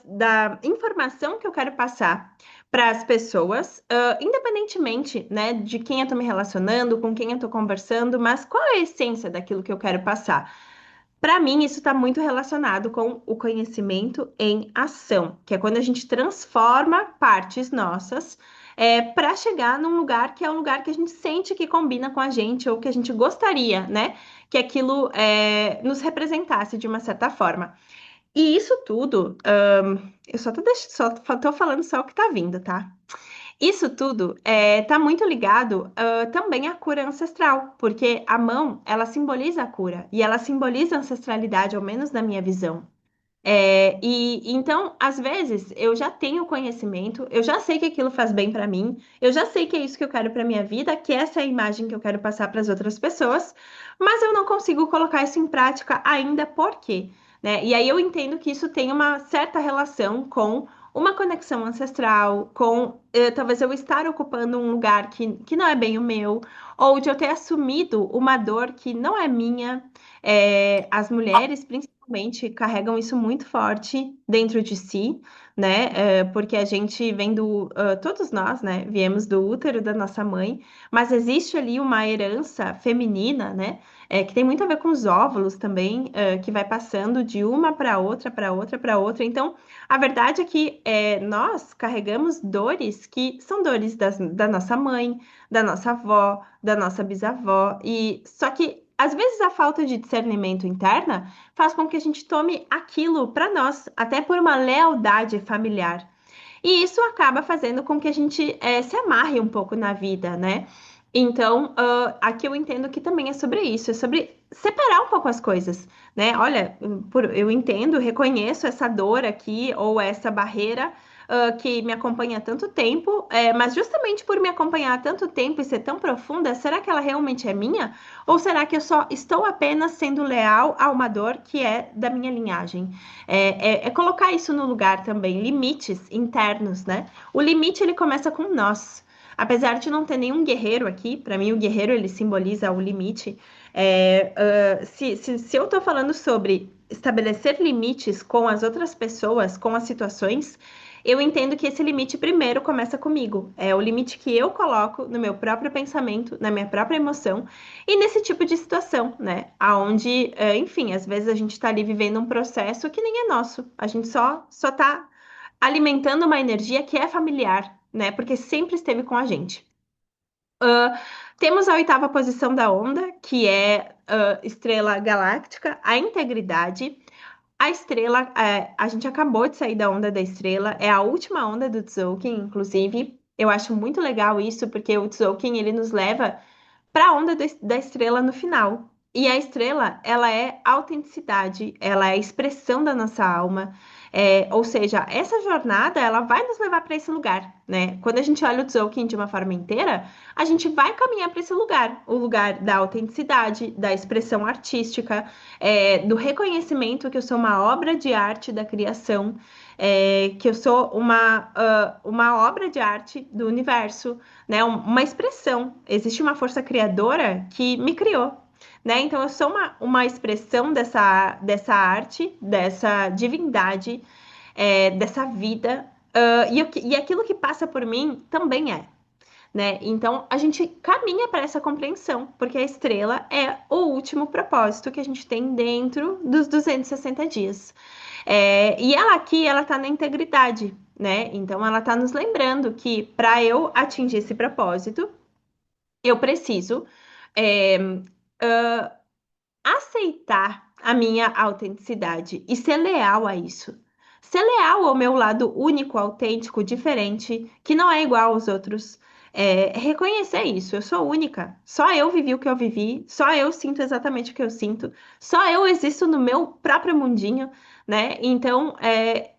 Da informação que eu quero passar para as pessoas, independentemente, né, de quem eu estou me relacionando, com quem eu estou conversando, mas qual é a essência daquilo que eu quero passar? Para mim, isso está muito relacionado com o conhecimento em ação, que é quando a gente transforma partes nossas para chegar num lugar que é um lugar que a gente sente que combina com a gente ou que a gente gostaria, né? Que aquilo nos representasse de uma certa forma. E isso tudo, eu só tô falando só o que tá vindo, tá? Isso tudo tá muito ligado também à cura ancestral, porque a mão, ela simboliza a cura e ela simboliza a ancestralidade, ao menos na minha visão. E então, às vezes, eu já tenho conhecimento, eu já sei que aquilo faz bem pra mim, eu já sei que é isso que eu quero pra minha vida, que essa é a imagem que eu quero passar para as outras pessoas, mas eu não consigo colocar isso em prática ainda, por quê? Né? E aí eu entendo que isso tem uma certa relação com uma conexão ancestral, com talvez eu estar ocupando um lugar que não é bem o meu, ou de eu ter assumido uma dor que não é minha. As mulheres, principalmente. realmente carregam isso muito forte dentro de si, né? Porque a gente vem todos nós, né? Viemos do útero da nossa mãe, mas existe ali uma herança feminina, né? Que tem muito a ver com os óvulos também, que vai passando de uma para outra, para outra, para outra. Então, a verdade é que nós carregamos dores que são dores da nossa mãe, da nossa avó, da nossa bisavó, e só que às vezes a falta de discernimento interna faz com que a gente tome aquilo para nós, até por uma lealdade familiar. E isso acaba fazendo com que a gente se amarre um pouco na vida, né? Então, aqui eu entendo que também é sobre isso, é sobre separar um pouco as coisas, né? Olha, eu entendo, reconheço essa dor aqui ou essa barreira, que me acompanha há tanto tempo, mas justamente por me acompanhar há tanto tempo e ser tão profunda, será que ela realmente é minha? Ou será que eu só estou apenas sendo leal a uma dor que é da minha linhagem? É colocar isso no lugar também, limites internos, né? O limite ele começa com nós. Apesar de não ter nenhum guerreiro aqui, para mim o guerreiro ele simboliza o limite. Se eu tô falando sobre estabelecer limites com as outras pessoas, com as situações, eu entendo que esse limite primeiro começa comigo. É o limite que eu coloco no meu próprio pensamento, na minha própria emoção e nesse tipo de situação, né? Aonde, enfim, às vezes a gente está ali vivendo um processo que nem é nosso. A gente só tá alimentando uma energia que é familiar, né? Porque sempre esteve com a gente. Temos a oitava posição da onda, que é estrela galáctica, a integridade. A estrela, a gente acabou de sair da onda da estrela, é a última onda do Tzolk'in, inclusive. Eu acho muito legal isso, porque o Tzolk'in, ele nos leva para a onda da estrela no final. E a estrela, ela é autenticidade, ela é a expressão da nossa alma. Ou seja, essa jornada, ela vai nos levar para esse lugar, né? Quando a gente olha o Tzolk'in de uma forma inteira, a gente vai caminhar para esse lugar, o lugar da autenticidade, da expressão artística, do reconhecimento que eu sou uma obra de arte da criação, que eu sou uma obra de arte do universo, né? Uma expressão. Existe uma força criadora que me criou, né? Então eu sou uma expressão dessa arte, dessa divindade, dessa vida. E aquilo que passa por mim também é. Né? Então a gente caminha para essa compreensão, porque a estrela é o último propósito que a gente tem dentro dos 260 dias. E ela aqui, ela está na integridade, né? Então ela está nos lembrando que para eu atingir esse propósito, eu preciso é, aceitar a minha autenticidade e ser leal a isso. Ser leal ao meu lado único, autêntico, diferente, que não é igual aos outros. Reconhecer isso, eu sou única. Só eu vivi o que eu vivi, só eu sinto exatamente o que eu sinto, só eu existo no meu próprio mundinho, né? Então,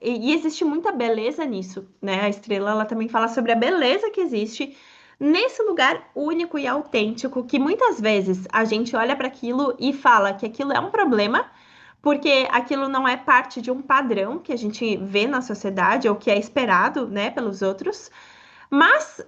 e existe muita beleza nisso, né? A estrela, ela também fala sobre a beleza que existe nesse lugar único e autêntico, que muitas vezes a gente olha para aquilo e fala que aquilo é um problema, porque aquilo não é parte de um padrão que a gente vê na sociedade ou que é esperado, né, pelos outros. Mas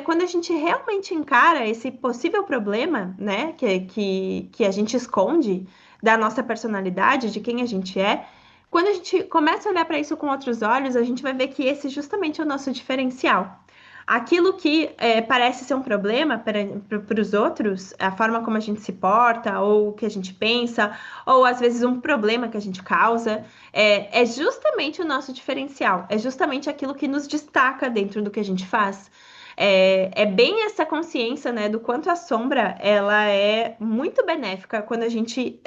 quando a gente realmente encara esse possível problema, né, que a gente esconde da nossa personalidade, de quem a gente é, quando a gente começa a olhar para isso com outros olhos, a gente vai ver que esse justamente é o nosso diferencial. Aquilo que parece ser um problema para os outros, a forma como a gente se porta, ou o que a gente pensa, ou às vezes um problema que a gente causa, é justamente o nosso diferencial, é justamente aquilo que nos destaca dentro do que a gente faz. É bem essa consciência, né, do quanto a sombra ela é muito benéfica quando a gente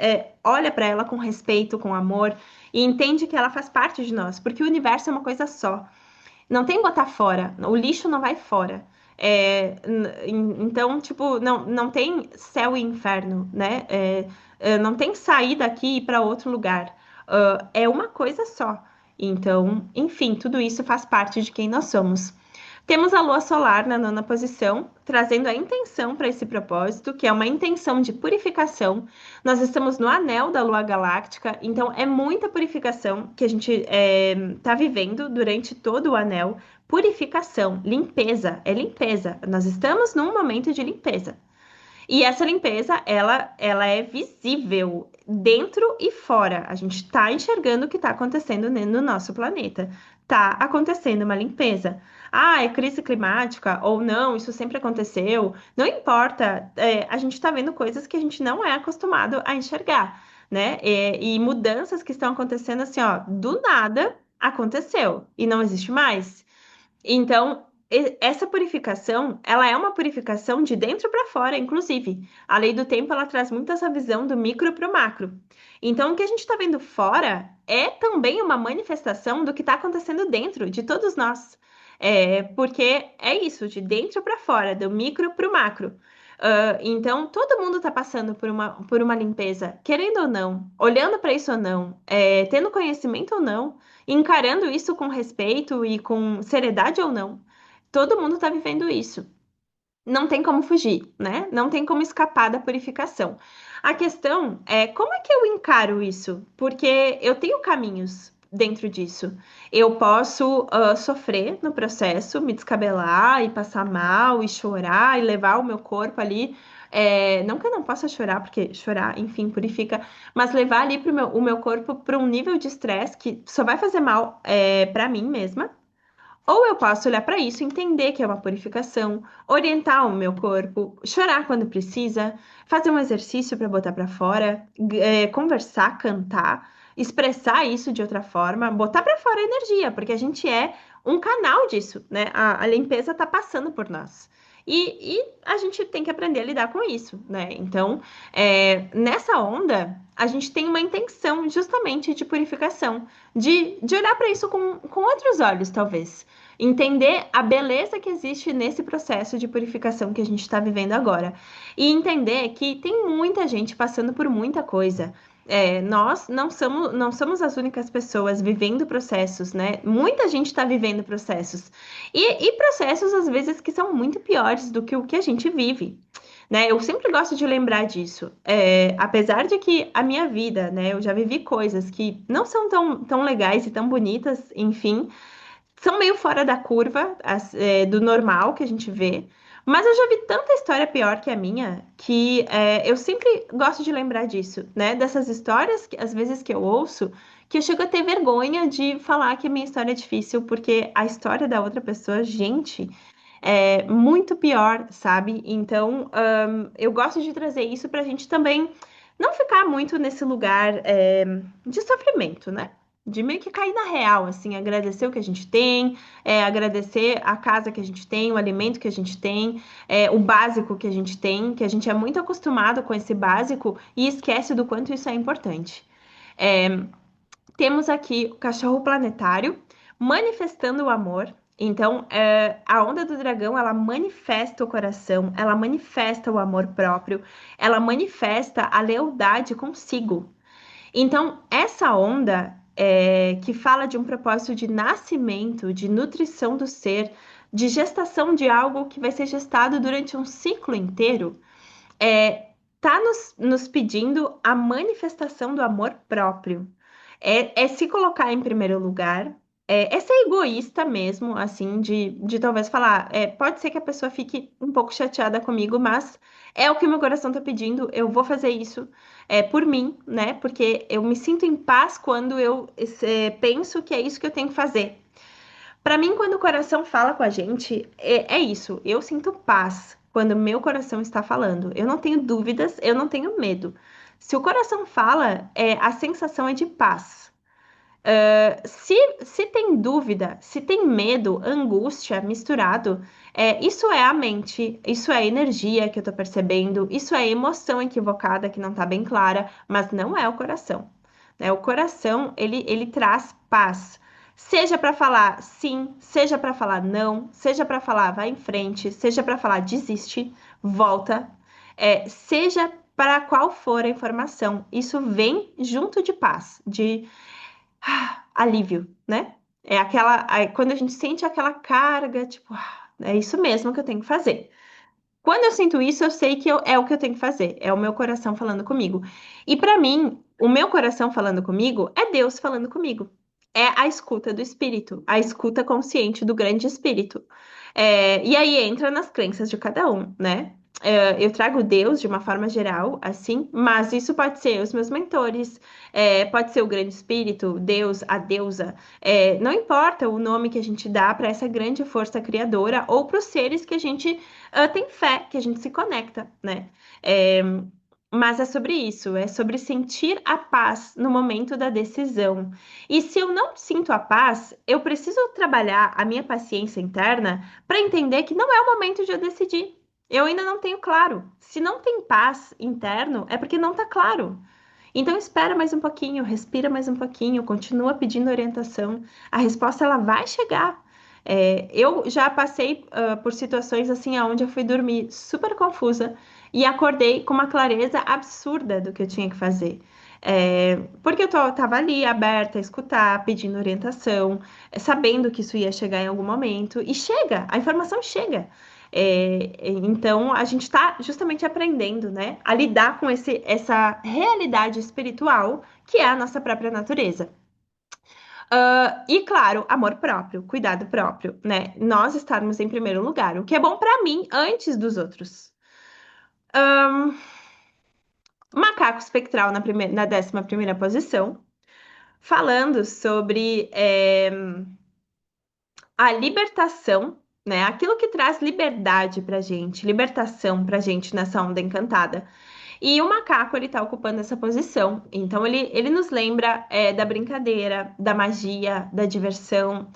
olha para ela com respeito, com amor e entende que ela faz parte de nós, porque o universo é uma coisa só. Não tem botar fora. O lixo não vai fora. Então, tipo, não tem céu e inferno, né? Não tem sair daqui e ir para outro lugar. É uma coisa só. Então, enfim, tudo isso faz parte de quem nós somos. Temos a lua solar na nona posição, trazendo a intenção para esse propósito, que é uma intenção de purificação. Nós estamos no anel da lua galáctica, então é muita purificação que a gente está vivendo durante todo o anel. Purificação, limpeza, é limpeza. Nós estamos num momento de limpeza. E essa limpeza, ela é visível dentro e fora. A gente está enxergando o que está acontecendo no nosso planeta. Tá acontecendo uma limpeza. Ah, é crise climática ou não, isso sempre aconteceu. Não importa, a gente está vendo coisas que a gente não é acostumado a enxergar, né? E mudanças que estão acontecendo assim, ó, do nada aconteceu e não existe mais. Então, essa purificação, ela é uma purificação de dentro para fora, inclusive. A lei do tempo, ela traz muito essa visão do micro para o macro. Então, o que a gente está vendo fora é também uma manifestação do que está acontecendo dentro de todos nós. Porque é isso, de dentro para fora, do micro para o macro. Então, todo mundo está passando por uma limpeza, querendo ou não, olhando para isso ou não, tendo conhecimento ou não, encarando isso com respeito e com seriedade ou não. Todo mundo está vivendo isso. Não tem como fugir, né? Não tem como escapar da purificação. A questão é como é que eu encaro isso? Porque eu tenho caminhos dentro disso. Eu posso sofrer no processo, me descabelar e passar mal e chorar e levar o meu corpo ali. Não que eu não possa chorar, porque chorar, enfim, purifica, mas levar ali o meu corpo para um nível de estresse que só vai fazer mal para mim mesma. Ou eu posso olhar para isso, entender que é uma purificação, orientar o meu corpo, chorar quando precisa, fazer um exercício para botar para fora, conversar, cantar, expressar isso de outra forma, botar para fora a energia, porque a gente é um canal disso, né? A limpeza está passando por nós. E a gente tem que aprender a lidar com isso, né? Então, nessa onda, a gente tem uma intenção justamente de purificação, de olhar para isso com outros olhos, talvez entender a beleza que existe nesse processo de purificação que a gente está vivendo agora. E entender que tem muita gente passando por muita coisa. Nós não somos as únicas pessoas vivendo processos, né? Muita gente está vivendo processos. E processos, às vezes, que são muito piores do que o que a gente vive. Né? Eu sempre gosto de lembrar disso. Apesar de que a minha vida, né, eu já vivi coisas que não são tão legais e tão bonitas, enfim, são meio fora da curva, do normal que a gente vê. Mas eu já vi tanta história pior que a minha que eu sempre gosto de lembrar disso, né? Dessas histórias, às vezes que eu ouço, que eu chego a ter vergonha de falar que a minha história é difícil, porque a história da outra pessoa, gente, é muito pior, sabe? Então, eu gosto de trazer isso pra gente também não ficar muito nesse lugar, de sofrimento, né? De meio que cair na real, assim, agradecer o que a gente tem, agradecer a casa que a gente tem, o alimento que a gente tem, o básico que a gente tem, que a gente é muito acostumado com esse básico e esquece do quanto isso é importante. É, Temos aqui o cachorro planetário manifestando o amor. Então, a onda do dragão, ela manifesta o coração, ela manifesta o amor próprio, ela manifesta a lealdade consigo. Então, essa onda que fala de um propósito de nascimento, de nutrição do ser, de gestação de algo que vai ser gestado durante um ciclo inteiro, tá nos pedindo a manifestação do amor próprio. É se colocar em primeiro lugar, é ser egoísta mesmo, assim, de talvez falar, pode ser que a pessoa fique um pouco chateada comigo, mas é o que meu coração tá pedindo, eu vou fazer isso por mim, né? Porque eu me sinto em paz quando eu penso que é isso que eu tenho que fazer. Para mim, quando o coração fala com a gente, é isso. Eu sinto paz quando meu coração está falando. Eu não tenho dúvidas, eu não tenho medo. Se o coração fala, a sensação é de paz. Se tem dúvida, se tem medo, angústia misturado, isso é a mente, isso é a energia que eu tô percebendo, isso é a emoção equivocada que não tá bem clara, mas não é o coração, né? O coração, ele traz paz. Seja para falar sim, seja para falar não, seja para falar vai em frente, seja para falar desiste, volta, seja para qual for a informação, isso vem junto de paz, de alívio, né? Quando a gente sente aquela carga, tipo, é isso mesmo que eu tenho que fazer. Quando eu sinto isso, eu sei que é o que eu tenho que fazer, é o meu coração falando comigo. E para mim, o meu coração falando comigo é Deus falando comigo. É a escuta do espírito, a escuta consciente do grande espírito. E aí entra nas crenças de cada um, né? Eu trago Deus de uma forma geral, assim, mas isso pode ser os meus mentores, pode ser o grande espírito, Deus, a deusa, não importa o nome que a gente dá para essa grande força criadora ou para os seres que a gente tem fé, que a gente se conecta, né? É, mas é sobre isso, é sobre sentir a paz no momento da decisão. E se eu não sinto a paz, eu preciso trabalhar a minha paciência interna para entender que não é o momento de eu decidir. Eu ainda não tenho claro. Se não tem paz interno, é porque não está claro. Então espera mais um pouquinho, respira mais um pouquinho, continua pedindo orientação. A resposta ela vai chegar. Eu já passei por situações assim, onde eu fui dormir super confusa e acordei com uma clareza absurda do que eu tinha que fazer. Porque tava ali aberta a escutar, pedindo orientação, sabendo que isso ia chegar em algum momento, e chega, a informação chega. Então, a gente está justamente aprendendo, né, a lidar com essa realidade espiritual que é a nossa própria natureza. E claro, amor próprio, cuidado próprio, né? Nós estarmos em primeiro lugar, o que é bom para mim antes dos outros. Macaco espectral na 11ª posição, falando sobre a libertação, né? Aquilo que traz liberdade pra gente, libertação pra gente nessa onda encantada. E o macaco, ele tá ocupando essa posição. Então, ele nos lembra da brincadeira, da magia, da diversão.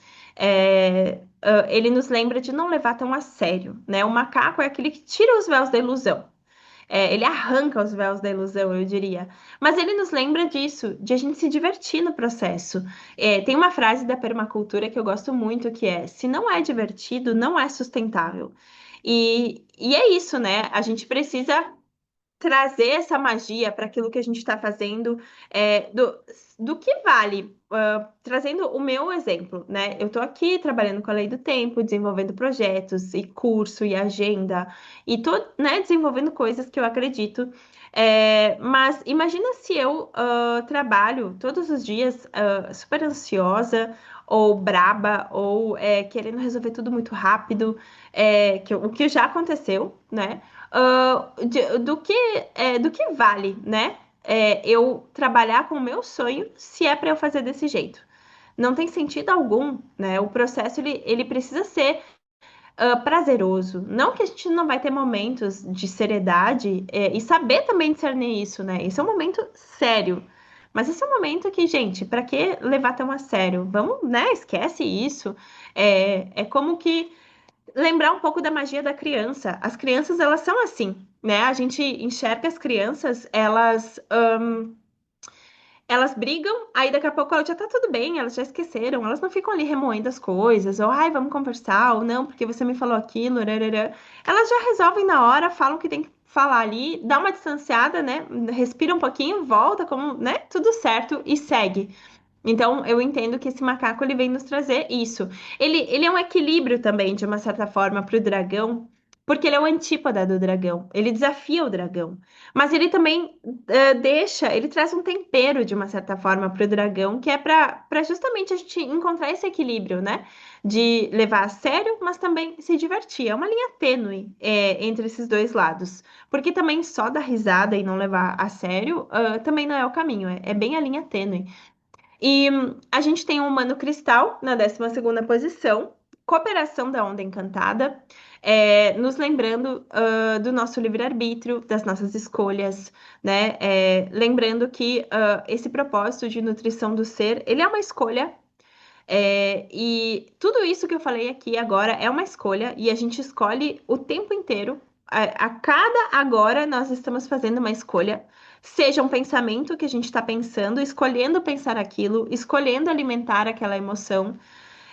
Ele nos lembra de não levar tão a sério, né? O macaco é aquele que tira os véus da ilusão. Ele arranca os véus da ilusão, eu diria. Mas ele nos lembra disso, de a gente se divertir no processo. Tem uma frase da permacultura que eu gosto muito, que é: se não é divertido, não é sustentável. E é isso, né? A gente precisa trazer essa magia para aquilo que a gente está fazendo, do que vale. Trazendo o meu exemplo, né? Eu estou aqui trabalhando com a Lei do Tempo, desenvolvendo projetos e curso e agenda, e estou, né, desenvolvendo coisas que eu acredito. Mas imagina se eu trabalho todos os dias super ansiosa ou braba ou querendo resolver tudo muito rápido, o que já aconteceu, né? Do que vale, né? Eu trabalhar com o meu sonho se é para eu fazer desse jeito. Não tem sentido algum, né? O processo ele precisa ser prazeroso. Não que a gente não vai ter momentos de seriedade, e saber também discernir isso, né? Isso é um momento sério. Mas esse é um momento que, gente, para que levar tão a sério? Vamos, né? Esquece isso. É como que lembrar um pouco da magia da criança. As crianças, elas são assim, né? A gente enxerga as crianças, elas brigam, aí daqui a pouco já tá tudo bem, elas já esqueceram, elas não ficam ali remoendo as coisas, ou ai, vamos conversar, ou não, porque você me falou aquilo, rarará. Elas já resolvem na hora, falam o que tem que falar ali, dá uma distanciada, né? Respira um pouquinho, volta, como, né? Tudo certo e segue. Então, eu entendo que esse macaco ele vem nos trazer isso. Ele é um equilíbrio também, de uma certa forma, para o dragão, porque ele é o antípoda do dragão. Ele desafia o dragão. Mas ele também ele traz um tempero, de uma certa forma, para o dragão, que é para justamente a gente encontrar esse equilíbrio, né? De levar a sério, mas também se divertir. É uma linha tênue, entre esses dois lados. Porque também só dar risada e não levar a sério, também não é o caminho. É bem a linha tênue. E a gente tem o Humano Cristal na 12ª posição, Cooperação da Onda Encantada, nos lembrando do nosso livre-arbítrio, das nossas escolhas, né? Lembrando que esse propósito de nutrição do ser, ele é uma escolha, e tudo isso que eu falei aqui agora é uma escolha, e a gente escolhe o tempo inteiro. A cada agora nós estamos fazendo uma escolha, seja um pensamento que a gente está pensando, escolhendo pensar aquilo, escolhendo alimentar aquela emoção.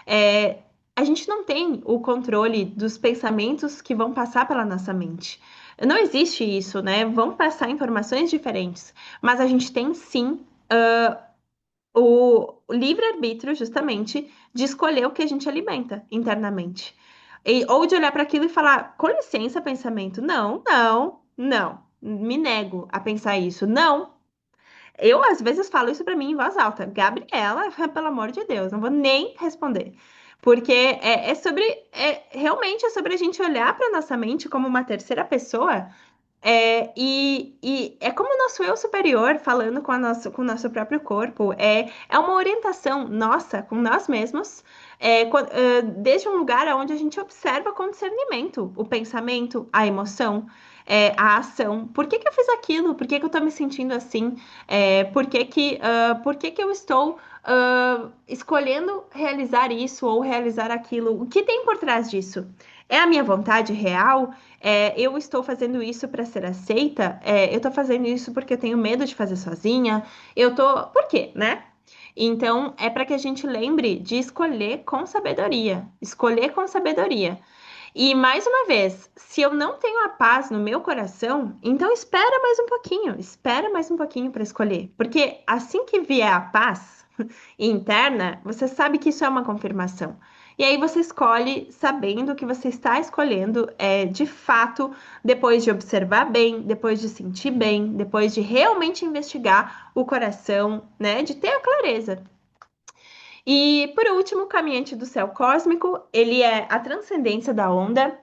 É, a gente não tem o controle dos pensamentos que vão passar pela nossa mente. Não existe isso, né? Vão passar informações diferentes, mas a gente tem sim o livre-arbítrio, justamente, de escolher o que a gente alimenta internamente. Ou de olhar para aquilo e falar, com licença, pensamento, não, não, não, me nego a pensar isso, não. Eu, às vezes, falo isso para mim em voz alta. Gabriela, pelo amor de Deus, não vou nem responder. Porque realmente é sobre a gente olhar para nossa mente como uma terceira pessoa e é como o nosso eu superior falando com o nosso próprio corpo. É uma orientação nossa com nós mesmos, desde um lugar onde a gente observa com discernimento o pensamento, a emoção, a ação. Por que que eu fiz aquilo? Por que que eu tô me sentindo assim? Por que que eu estou escolhendo realizar isso ou realizar aquilo? O que tem por trás disso? É a minha vontade real? Eu estou fazendo isso para ser aceita? Eu estou fazendo isso porque eu tenho medo de fazer sozinha? Por quê, né? Então, é para que a gente lembre de escolher com sabedoria. Escolher com sabedoria. E mais uma vez, se eu não tenho a paz no meu coração, então espera mais um pouquinho para escolher. Porque assim que vier a paz interna, você sabe que isso é uma confirmação. E aí você escolhe sabendo que você está escolhendo de fato, depois de observar bem, depois de sentir bem, depois de realmente investigar o coração, né? De ter a clareza. E por último, o caminhante do céu cósmico, ele é a transcendência da onda.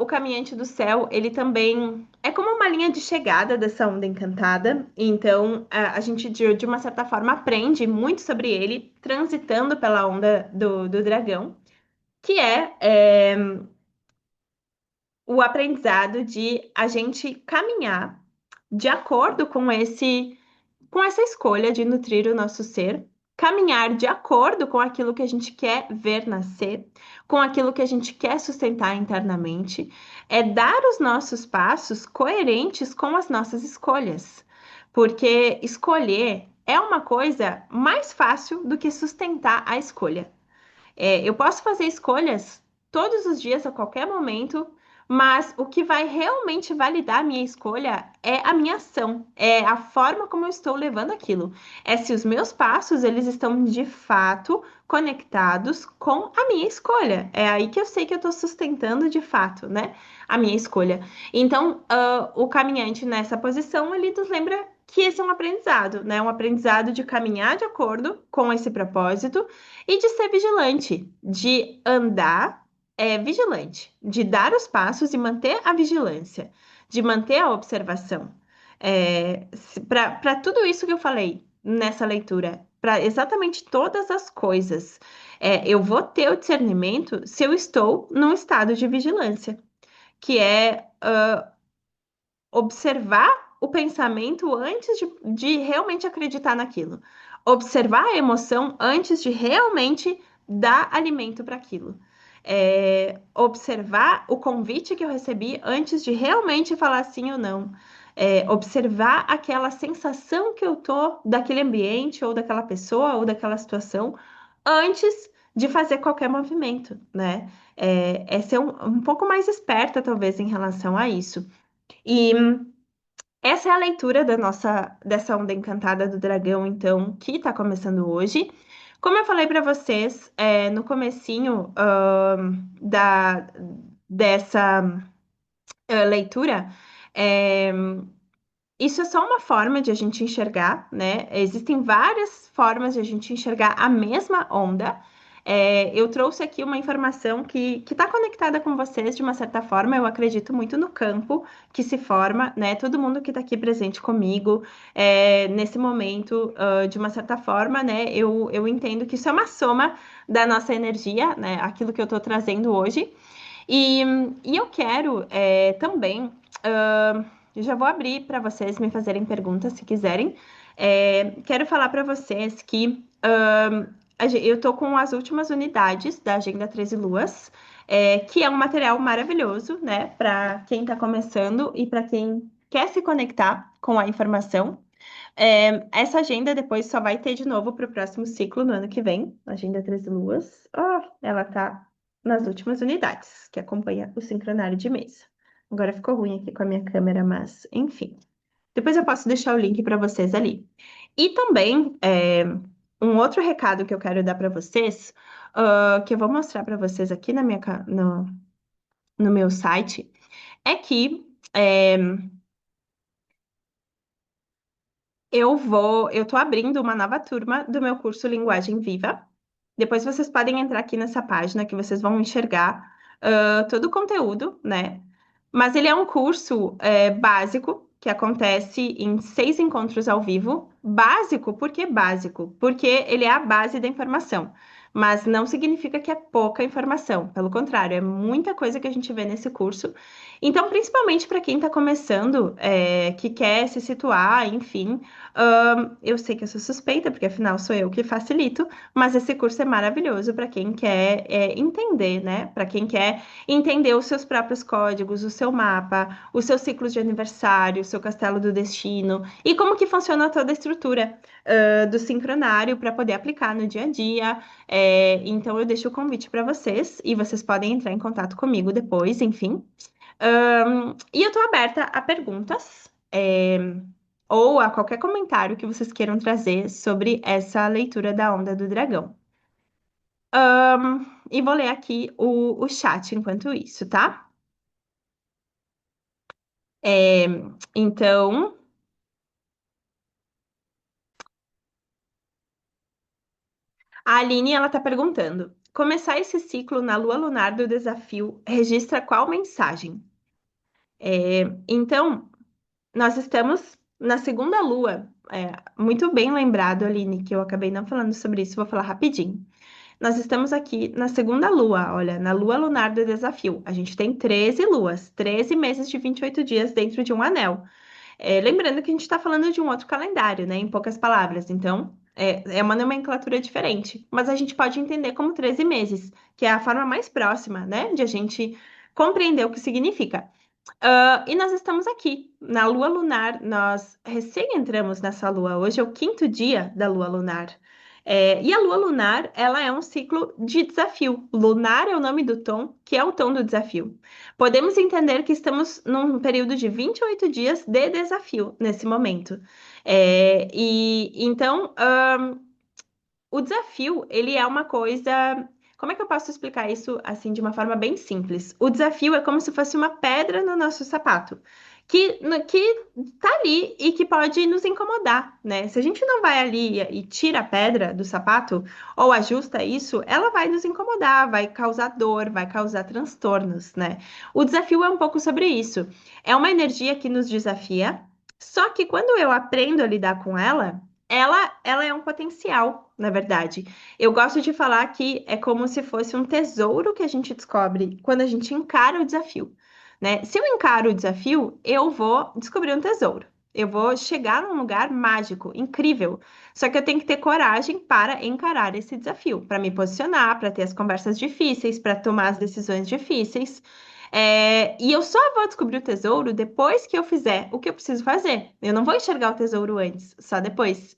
O caminhante do céu, ele também é como uma linha de chegada dessa onda encantada. Então, a gente, de uma certa forma, aprende muito sobre ele transitando pela onda do dragão, que o aprendizado de a gente caminhar de acordo com essa escolha de nutrir o nosso ser, caminhar de acordo com aquilo que a gente quer ver nascer, com aquilo que a gente quer sustentar internamente, é dar os nossos passos coerentes com as nossas escolhas. Porque escolher é uma coisa mais fácil do que sustentar a escolha. Eu posso fazer escolhas todos os dias, a qualquer momento, mas o que vai realmente validar a minha escolha é a minha ação, é a forma como eu estou levando aquilo. É se os meus passos, eles estão de fato conectados com a minha escolha. É aí que eu sei que eu estou sustentando de fato, né, a minha escolha. Então, o caminhante nessa posição, ele nos lembra que esse é um aprendizado, né? Um aprendizado de caminhar de acordo com esse propósito e de ser vigilante, de andar vigilante, de dar os passos e manter a vigilância, de manter a observação. Para tudo isso que eu falei nessa leitura, para exatamente todas as coisas, eu vou ter o discernimento se eu estou num estado de vigilância, que é observar o pensamento antes de realmente acreditar naquilo. Observar a emoção antes de realmente dar alimento para aquilo. Observar o convite que eu recebi antes de realmente falar sim ou não. Observar aquela sensação que eu tô daquele ambiente, ou daquela pessoa, ou daquela situação, antes de fazer qualquer movimento, né? É ser um pouco mais esperta, talvez, em relação a isso. E essa é a leitura dessa onda encantada do dragão, então, que está começando hoje. Como eu falei para vocês, no comecinho, dessa leitura, é, isso é só uma forma de a gente enxergar, né? Existem várias formas de a gente enxergar a mesma onda. Eu trouxe aqui uma informação que está conectada com vocês de uma certa forma. Eu acredito muito no campo que se forma, né? Todo mundo que está aqui presente comigo nesse momento, de uma certa forma, né? Eu entendo que isso é uma soma da nossa energia, né? Aquilo que eu estou trazendo hoje. E, e eu quero também. Eu já vou abrir para vocês me fazerem perguntas se quiserem. Quero falar para vocês que eu estou com as últimas unidades da Agenda 13 Luas, que é um material maravilhoso, né, para quem está começando e para quem quer se conectar com a informação. Essa agenda depois só vai ter de novo para o próximo ciclo no ano que vem, Agenda 13 Luas. Ela está nas últimas unidades, que acompanha o sincronário de mesa. Agora ficou ruim aqui com a minha câmera, mas enfim. Depois eu posso deixar o link para vocês ali. E também, um outro recado que eu quero dar para vocês, que eu vou mostrar para vocês aqui no meu site, é que eu tô abrindo uma nova turma do meu curso Linguagem Viva. Depois vocês podem entrar aqui nessa página que vocês vão enxergar todo o conteúdo, né? Mas ele é um curso básico que acontece em 6 encontros ao vivo. Básico, por que básico? Porque ele é a base da informação. Mas não significa que é pouca informação. Pelo contrário, é muita coisa que a gente vê nesse curso. Então, principalmente para quem está começando, que quer se situar, enfim, eu sei que eu sou suspeita, porque afinal sou eu que facilito, mas esse curso é maravilhoso para quem quer entender, né? Para quem quer entender os seus próprios códigos, o seu mapa, os seus ciclos de aniversário, o seu castelo do destino e como que funciona toda a estrutura do sincronário para poder aplicar no dia a dia. Então eu deixo o convite para vocês e vocês podem entrar em contato comigo depois, enfim. E eu estou aberta a perguntas. Ou a qualquer comentário que vocês queiram trazer sobre essa leitura da Onda do Dragão. E vou ler aqui o chat enquanto isso, tá? É, então, a Aline, ela tá perguntando: começar esse ciclo na lua lunar do desafio registra qual mensagem? Então, nós estamos na segunda lua. Muito bem lembrado, Aline, que eu acabei não falando sobre isso, vou falar rapidinho. Nós estamos aqui na segunda lua, olha, na lua lunar do desafio. A gente tem 13 luas, 13 meses de 28 dias dentro de um anel. Lembrando que a gente está falando de um outro calendário, né? Em poucas palavras. Então, é uma nomenclatura diferente. Mas a gente pode entender como 13 meses, que é a forma mais próxima, né? De a gente compreender o que significa. E nós estamos aqui, na lua lunar. Nós recém entramos nessa lua. Hoje é o quinto dia da lua lunar. E a lua lunar, ela é um ciclo de desafio. Lunar é o nome do tom, que é o tom do desafio. Podemos entender que estamos num período de 28 dias de desafio nesse momento. E então, o desafio, ele é uma coisa. Como é que eu posso explicar isso assim de uma forma bem simples? O desafio é como se fosse uma pedra no nosso sapato, que tá ali e que pode nos incomodar, né? Se a gente não vai ali e tira a pedra do sapato ou ajusta isso, ela vai nos incomodar, vai causar dor, vai causar transtornos, né? O desafio é um pouco sobre isso. É uma energia que nos desafia, só que quando eu aprendo a lidar com ela, ela é um potencial, na verdade. Eu gosto de falar que é como se fosse um tesouro que a gente descobre quando a gente encara o desafio, né? Se eu encaro o desafio, eu vou descobrir um tesouro. Eu vou chegar num lugar mágico, incrível. Só que eu tenho que ter coragem para encarar esse desafio, para me posicionar, para ter as conversas difíceis, para tomar as decisões difíceis. E eu só vou descobrir o tesouro depois que eu fizer o que eu preciso fazer. Eu não vou enxergar o tesouro antes, só depois.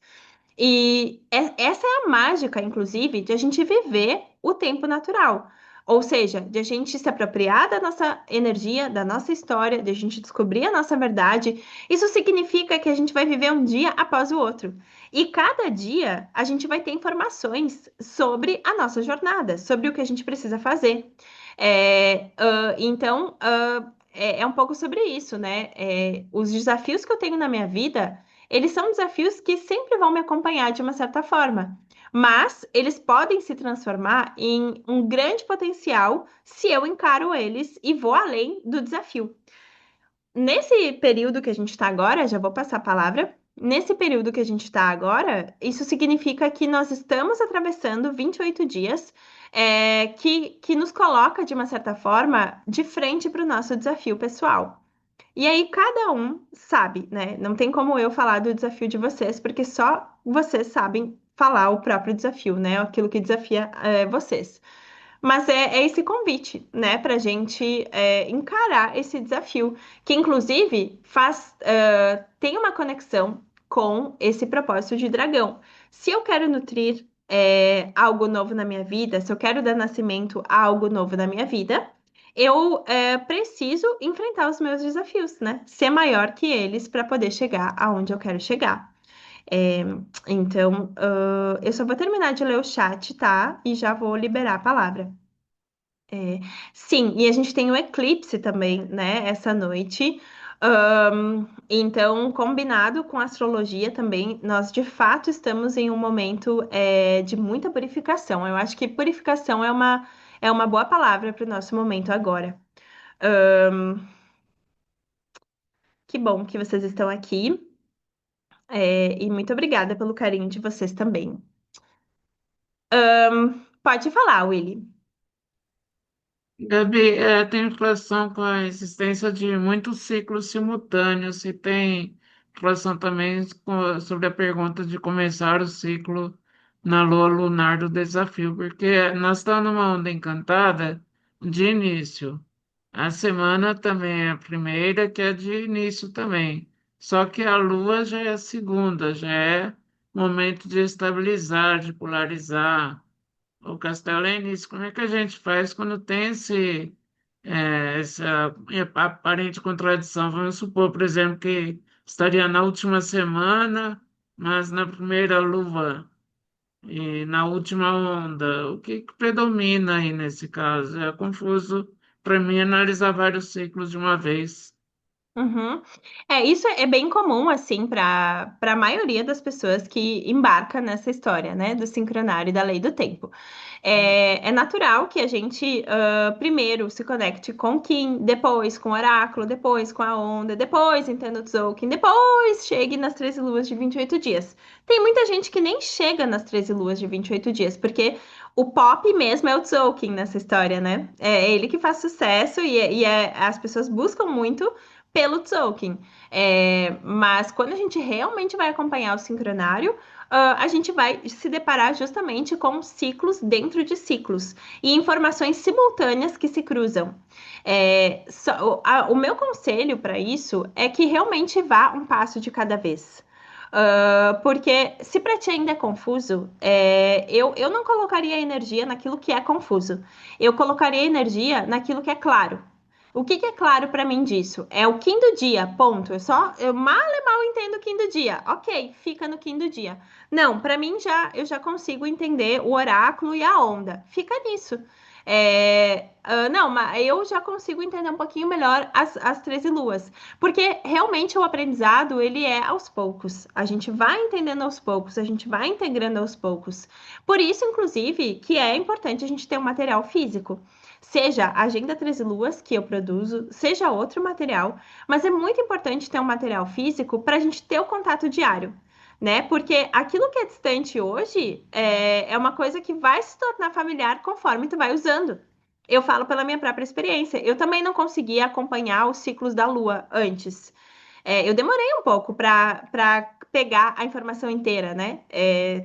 Essa é a mágica, inclusive, de a gente viver o tempo natural. Ou seja, de a gente se apropriar da nossa energia, da nossa história, de a gente descobrir a nossa verdade. Isso significa que a gente vai viver um dia após o outro. E cada dia a gente vai ter informações sobre a nossa jornada, sobre o que a gente precisa fazer. Então, é um pouco sobre isso, né? Os desafios que eu tenho na minha vida. Eles são desafios que sempre vão me acompanhar de uma certa forma, mas eles podem se transformar em um grande potencial se eu encaro eles e vou além do desafio. Nesse período que a gente está agora, já vou passar a palavra. Nesse período que a gente está agora, isso significa que nós estamos atravessando 28 dias, que nos coloca, de uma certa forma, de frente para o nosso desafio pessoal. E aí cada um sabe, né? Não tem como eu falar do desafio de vocês, porque só vocês sabem falar o próprio desafio, né? Aquilo que desafia vocês. Mas é esse convite, né, para a gente encarar esse desafio, que inclusive tem uma conexão com esse propósito de dragão. Se eu quero nutrir algo novo na minha vida, se eu quero dar nascimento a algo novo na minha vida, eu preciso enfrentar os meus desafios, né? Ser maior que eles para poder chegar aonde eu quero chegar. É, então, eu só vou terminar de ler o chat, tá? E já vou liberar a palavra. É, sim, e a gente tem o eclipse também, né? Essa noite. Então, combinado com a astrologia também, nós de fato estamos em um momento de muita purificação. Eu acho que purificação é uma boa palavra para o nosso momento agora. Ahn, que bom que vocês estão aqui, e muito obrigada pelo carinho de vocês também. Pode falar, Willy. Gabi, tem relação com a existência de muitos ciclos simultâneos e tem relação também sobre a pergunta de começar o ciclo na lua lunar do desafio, porque nós estamos numa onda encantada de início. A semana também é a primeira, que é de início também. Só que a lua já é a segunda, já é momento de estabilizar, de polarizar. O Castelo é início. Como é que a gente faz quando tem essa aparente contradição? Vamos supor, por exemplo, que estaria na última semana, mas na primeira lua e na última onda. O que que predomina aí nesse caso? É confuso para mim analisar vários ciclos de uma vez. Uhum. Isso é bem comum, assim, para a maioria das pessoas que embarca nessa história, né, do sincronário e da lei do tempo. É natural que a gente primeiro se conecte com o Kim, depois com o oráculo, depois com a onda, depois entenda o Tzolk'in, depois chegue nas 13 luas de 28 dias. Tem muita gente que nem chega nas 13 luas de 28 dias, porque o pop mesmo é o Tzolk'in nessa história, né? É ele que faz sucesso as pessoas buscam muito pelo Tzolk'in. Mas quando a gente realmente vai acompanhar o sincronário, a gente vai se deparar justamente com ciclos dentro de ciclos e informações simultâneas que se cruzam. O meu conselho para isso é que realmente vá um passo de cada vez. Porque se para ti ainda é confuso, eu não colocaria energia naquilo que é confuso. Eu colocaria energia naquilo que é claro. O que que é claro para mim disso? É o Kim do dia, ponto. Eu mal e mal entendo o Kim do dia. Ok, fica no Kim do dia. Não, para mim eu já consigo entender o oráculo e a onda. Fica nisso. Não, mas eu já consigo entender um pouquinho melhor as 13 luas. Porque realmente o aprendizado, ele é aos poucos. A gente vai entendendo aos poucos, a gente vai integrando aos poucos. Por isso, inclusive, que é importante a gente ter um material físico. Seja a Agenda 13 Luas, que eu produzo, seja outro material, mas é muito importante ter um material físico para a gente ter o contato diário, né? Porque aquilo que é distante hoje é uma coisa que vai se tornar familiar conforme tu vai usando. Eu falo pela minha própria experiência. Eu também não conseguia acompanhar os ciclos da Lua antes. Eu demorei um pouco para pegar a informação inteira, né?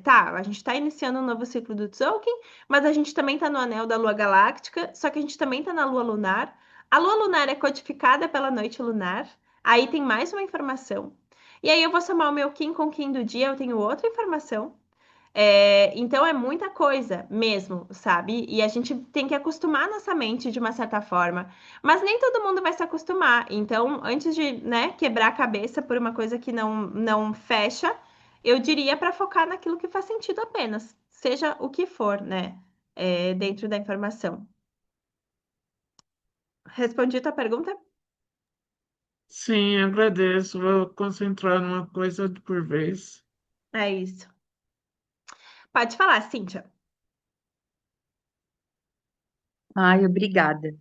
Tá, a gente está iniciando um novo ciclo do Tzolk'in, mas a gente também está no anel da Lua Galáctica, só que a gente também está na Lua Lunar. A Lua Lunar é codificada pela noite lunar. Aí tem mais uma informação. E aí eu vou somar o meu Kim com o Kim do dia, eu tenho outra informação. Então é muita coisa mesmo, sabe? E a gente tem que acostumar nossa mente de uma certa forma. Mas nem todo mundo vai se acostumar. Então, antes de, né, quebrar a cabeça por uma coisa que não fecha, eu diria para focar naquilo que faz sentido apenas, seja o que for, né? Dentro da informação. Respondi tua pergunta? Sim, agradeço. Vou concentrar numa coisa por vez. É isso. Pode falar, Cíntia. Ai, obrigada.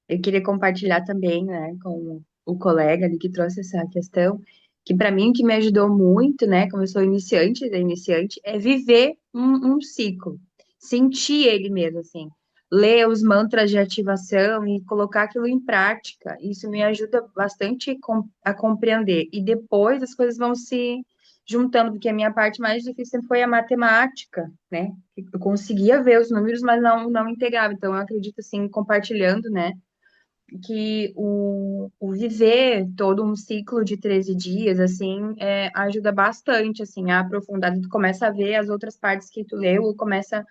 Eu queria compartilhar também, né, com o colega ali que trouxe essa questão, que para mim o que me ajudou muito, né, como eu sou iniciante da iniciante, é viver um ciclo, sentir ele mesmo, assim, ler os mantras de ativação e colocar aquilo em prática. Isso me ajuda bastante a compreender. E depois as coisas vão se juntando, porque a minha parte mais difícil sempre foi a matemática, né? Eu conseguia ver os números, mas não integrava. Então, eu acredito, assim, compartilhando, né? Que o viver todo um ciclo de 13 dias, assim, ajuda bastante, assim, a aprofundar. Tu começa a ver as outras partes que tu leu e começa,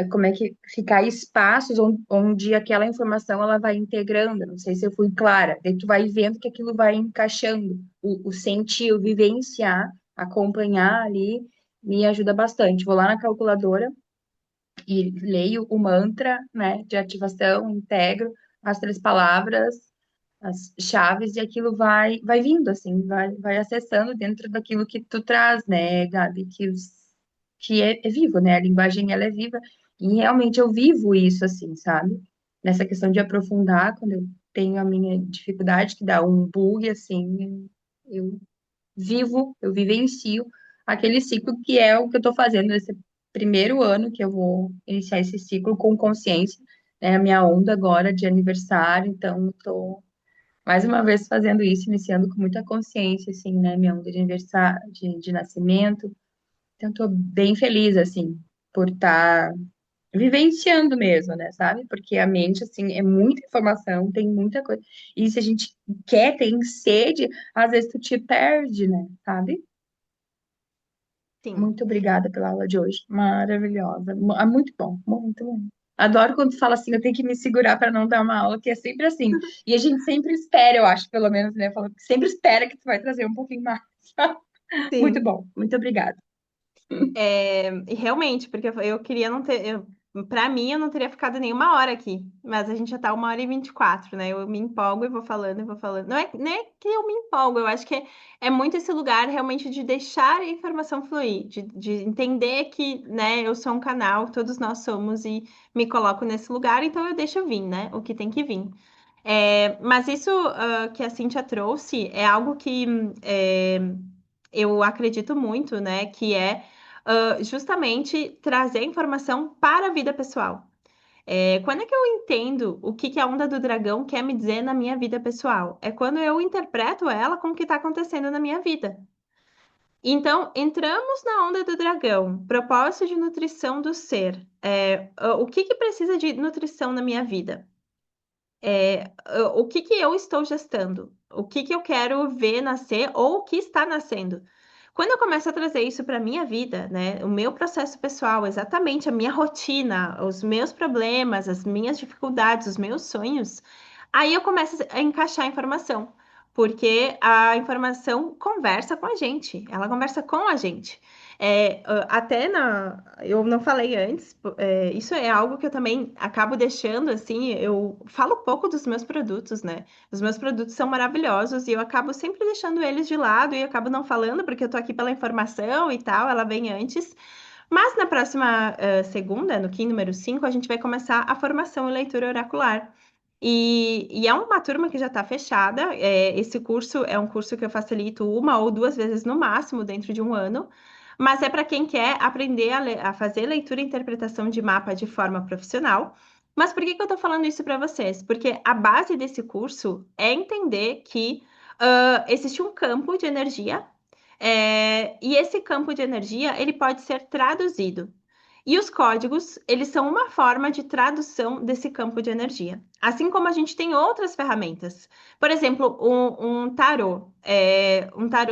como é que ficar espaços onde aquela informação, ela vai integrando. Não sei se eu fui clara. Daí tu vai vendo que aquilo vai encaixando. O sentir, o vivenciar, acompanhar ali, me ajuda bastante. Vou lá na calculadora e leio o mantra, né, de ativação, integro as 3 palavras, as chaves e aquilo vai vindo, assim, vai acessando dentro daquilo que tu traz, né, Gabi, que é vivo, né? A linguagem, ela é viva. E realmente eu vivo isso, assim, sabe? Nessa questão de aprofundar, quando eu tenho a minha dificuldade, que dá um bug, assim, eu eu vivencio aquele ciclo que é o que eu estou fazendo nesse primeiro ano que eu vou iniciar esse ciclo com consciência, né? A minha onda agora de aniversário, então estou mais uma vez fazendo isso, iniciando com muita consciência, assim, né? Minha onda de aniversário, de nascimento. Então, estou bem feliz, assim, por estar vivenciando mesmo, né? Sabe? Porque a mente, assim, é muita informação, tem muita coisa. E se a gente quer, tem sede, às vezes tu te perde, né? Sabe? Sim. Muito obrigada pela aula de hoje. Maravilhosa. Muito bom, muito bom. Adoro quando tu fala assim, eu tenho que me segurar para não dar uma aula, que é sempre assim. E a gente sempre espera, eu acho, pelo menos, né? Falando que sempre espera que tu vai trazer um pouquinho mais. Muito Sim. bom, muito obrigada. E realmente, porque eu queria não ter. Pra mim, eu não teria ficado nenhuma hora aqui. Mas a gente já tá 1h24, né? Eu me empolgo e vou falando e vou falando. Não é que eu me empolgo, eu acho que é muito esse lugar realmente de deixar a informação fluir, de entender que, né, eu sou um canal, todos nós somos, e me coloco nesse lugar, então eu deixo vir, né? O que tem que vir. Mas isso, que a Cíntia trouxe é algo que. é, eu acredito muito, né, que é justamente trazer informação para a vida pessoal. Quando é que eu entendo o que que a onda do dragão quer me dizer na minha vida pessoal? É quando eu interpreto ela com o que está acontecendo na minha vida. Então, entramos na onda do dragão, propósito de nutrição do ser. O que que precisa de nutrição na minha vida? O que que eu estou gestando? O que que eu quero ver nascer ou o que está nascendo? Quando eu começo a trazer isso para a minha vida, né, o meu processo pessoal, exatamente a minha rotina, os meus problemas, as minhas dificuldades, os meus sonhos, aí eu começo a encaixar a informação, porque a informação conversa com a gente, ela conversa com a gente. Eu não falei antes, isso é algo que eu também acabo deixando assim. Eu falo pouco dos meus produtos, né? Os meus produtos são maravilhosos e eu acabo sempre deixando eles de lado e acabo não falando porque eu tô aqui pela informação e tal, ela vem antes. Mas na próxima segunda, no Kim número 5, a gente vai começar a formação em leitura oracular. E é uma turma que já está fechada. Esse curso é um curso que eu facilito uma ou duas vezes no máximo dentro de um ano, mas é para quem quer aprender a fazer leitura e interpretação de mapa de forma profissional. Mas por que que eu estou falando isso para vocês? Porque a base desse curso é entender que existe um campo de energia, e esse campo de energia ele pode ser traduzido. E os códigos, eles são uma forma de tradução desse campo de energia. Assim como a gente tem outras ferramentas. Por exemplo, um tarô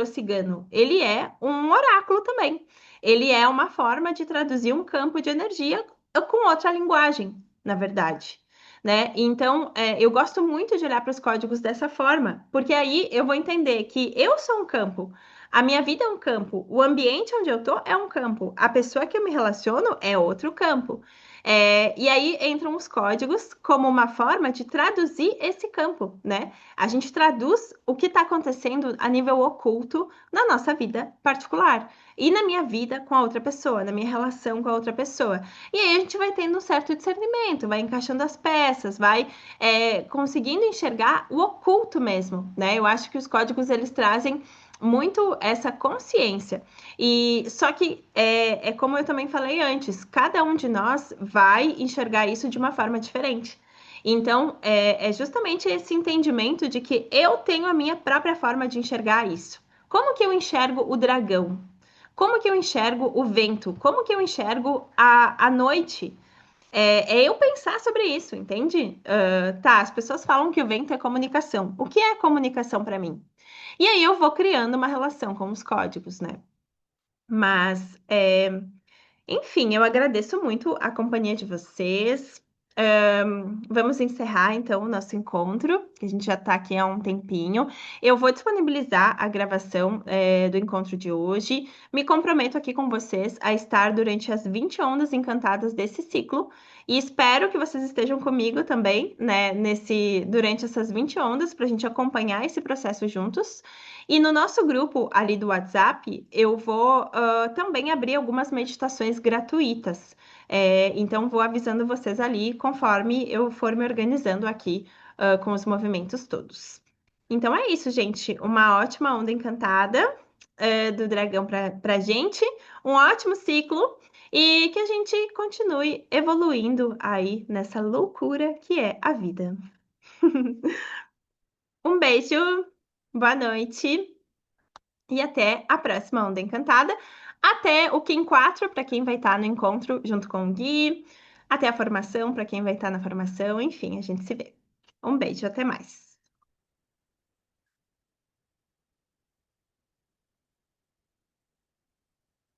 cigano, ele é um oráculo também. Ele é uma forma de traduzir um campo de energia com outra linguagem, na verdade. Né? Então, eu gosto muito de olhar para os códigos dessa forma, porque aí eu vou entender que eu sou um campo. A minha vida é um campo, o ambiente onde eu tô é um campo, a pessoa que eu me relaciono é outro campo. E aí entram os códigos como uma forma de traduzir esse campo, né? A gente traduz o que está acontecendo a nível oculto na nossa vida particular e na minha vida com a outra pessoa, na minha relação com a outra pessoa. E aí a gente vai tendo um certo discernimento, vai encaixando as peças, vai conseguindo enxergar o oculto mesmo, né? Eu acho que os códigos eles trazem muito essa consciência. E só que é como eu também falei antes, cada um de nós vai enxergar isso de uma forma diferente. Então, é justamente esse entendimento de que eu tenho a minha própria forma de enxergar isso. Como que eu enxergo o dragão? Como que eu enxergo o vento? Como que eu enxergo a noite? É eu pensar sobre isso, entende? Tá, as pessoas falam que o vento é comunicação. O que é comunicação para mim? E aí eu vou criando uma relação com os códigos, né? Mas, enfim, eu agradeço muito a companhia de vocês. Vamos encerrar então o nosso encontro, que a gente já está aqui há um tempinho. Eu vou disponibilizar a gravação, do encontro de hoje. Me comprometo aqui com vocês a estar durante as 20 ondas encantadas desse ciclo. E espero que vocês estejam comigo também, né, durante essas 20 ondas, para a gente acompanhar esse processo juntos. E no nosso grupo ali do WhatsApp, eu vou também abrir algumas meditações gratuitas. Então, vou avisando vocês ali conforme eu for me organizando aqui, com os movimentos todos. Então, é isso, gente. Uma ótima onda encantada, do dragão pra gente, um ótimo ciclo e que a gente continue evoluindo aí nessa loucura que é a vida. Um beijo, boa noite. E até a próxima Onda Encantada. Até o Kim 4, para quem vai estar no encontro junto com o Gui. Até a formação, para quem vai estar na formação. Enfim, a gente se vê. Um beijo, até mais.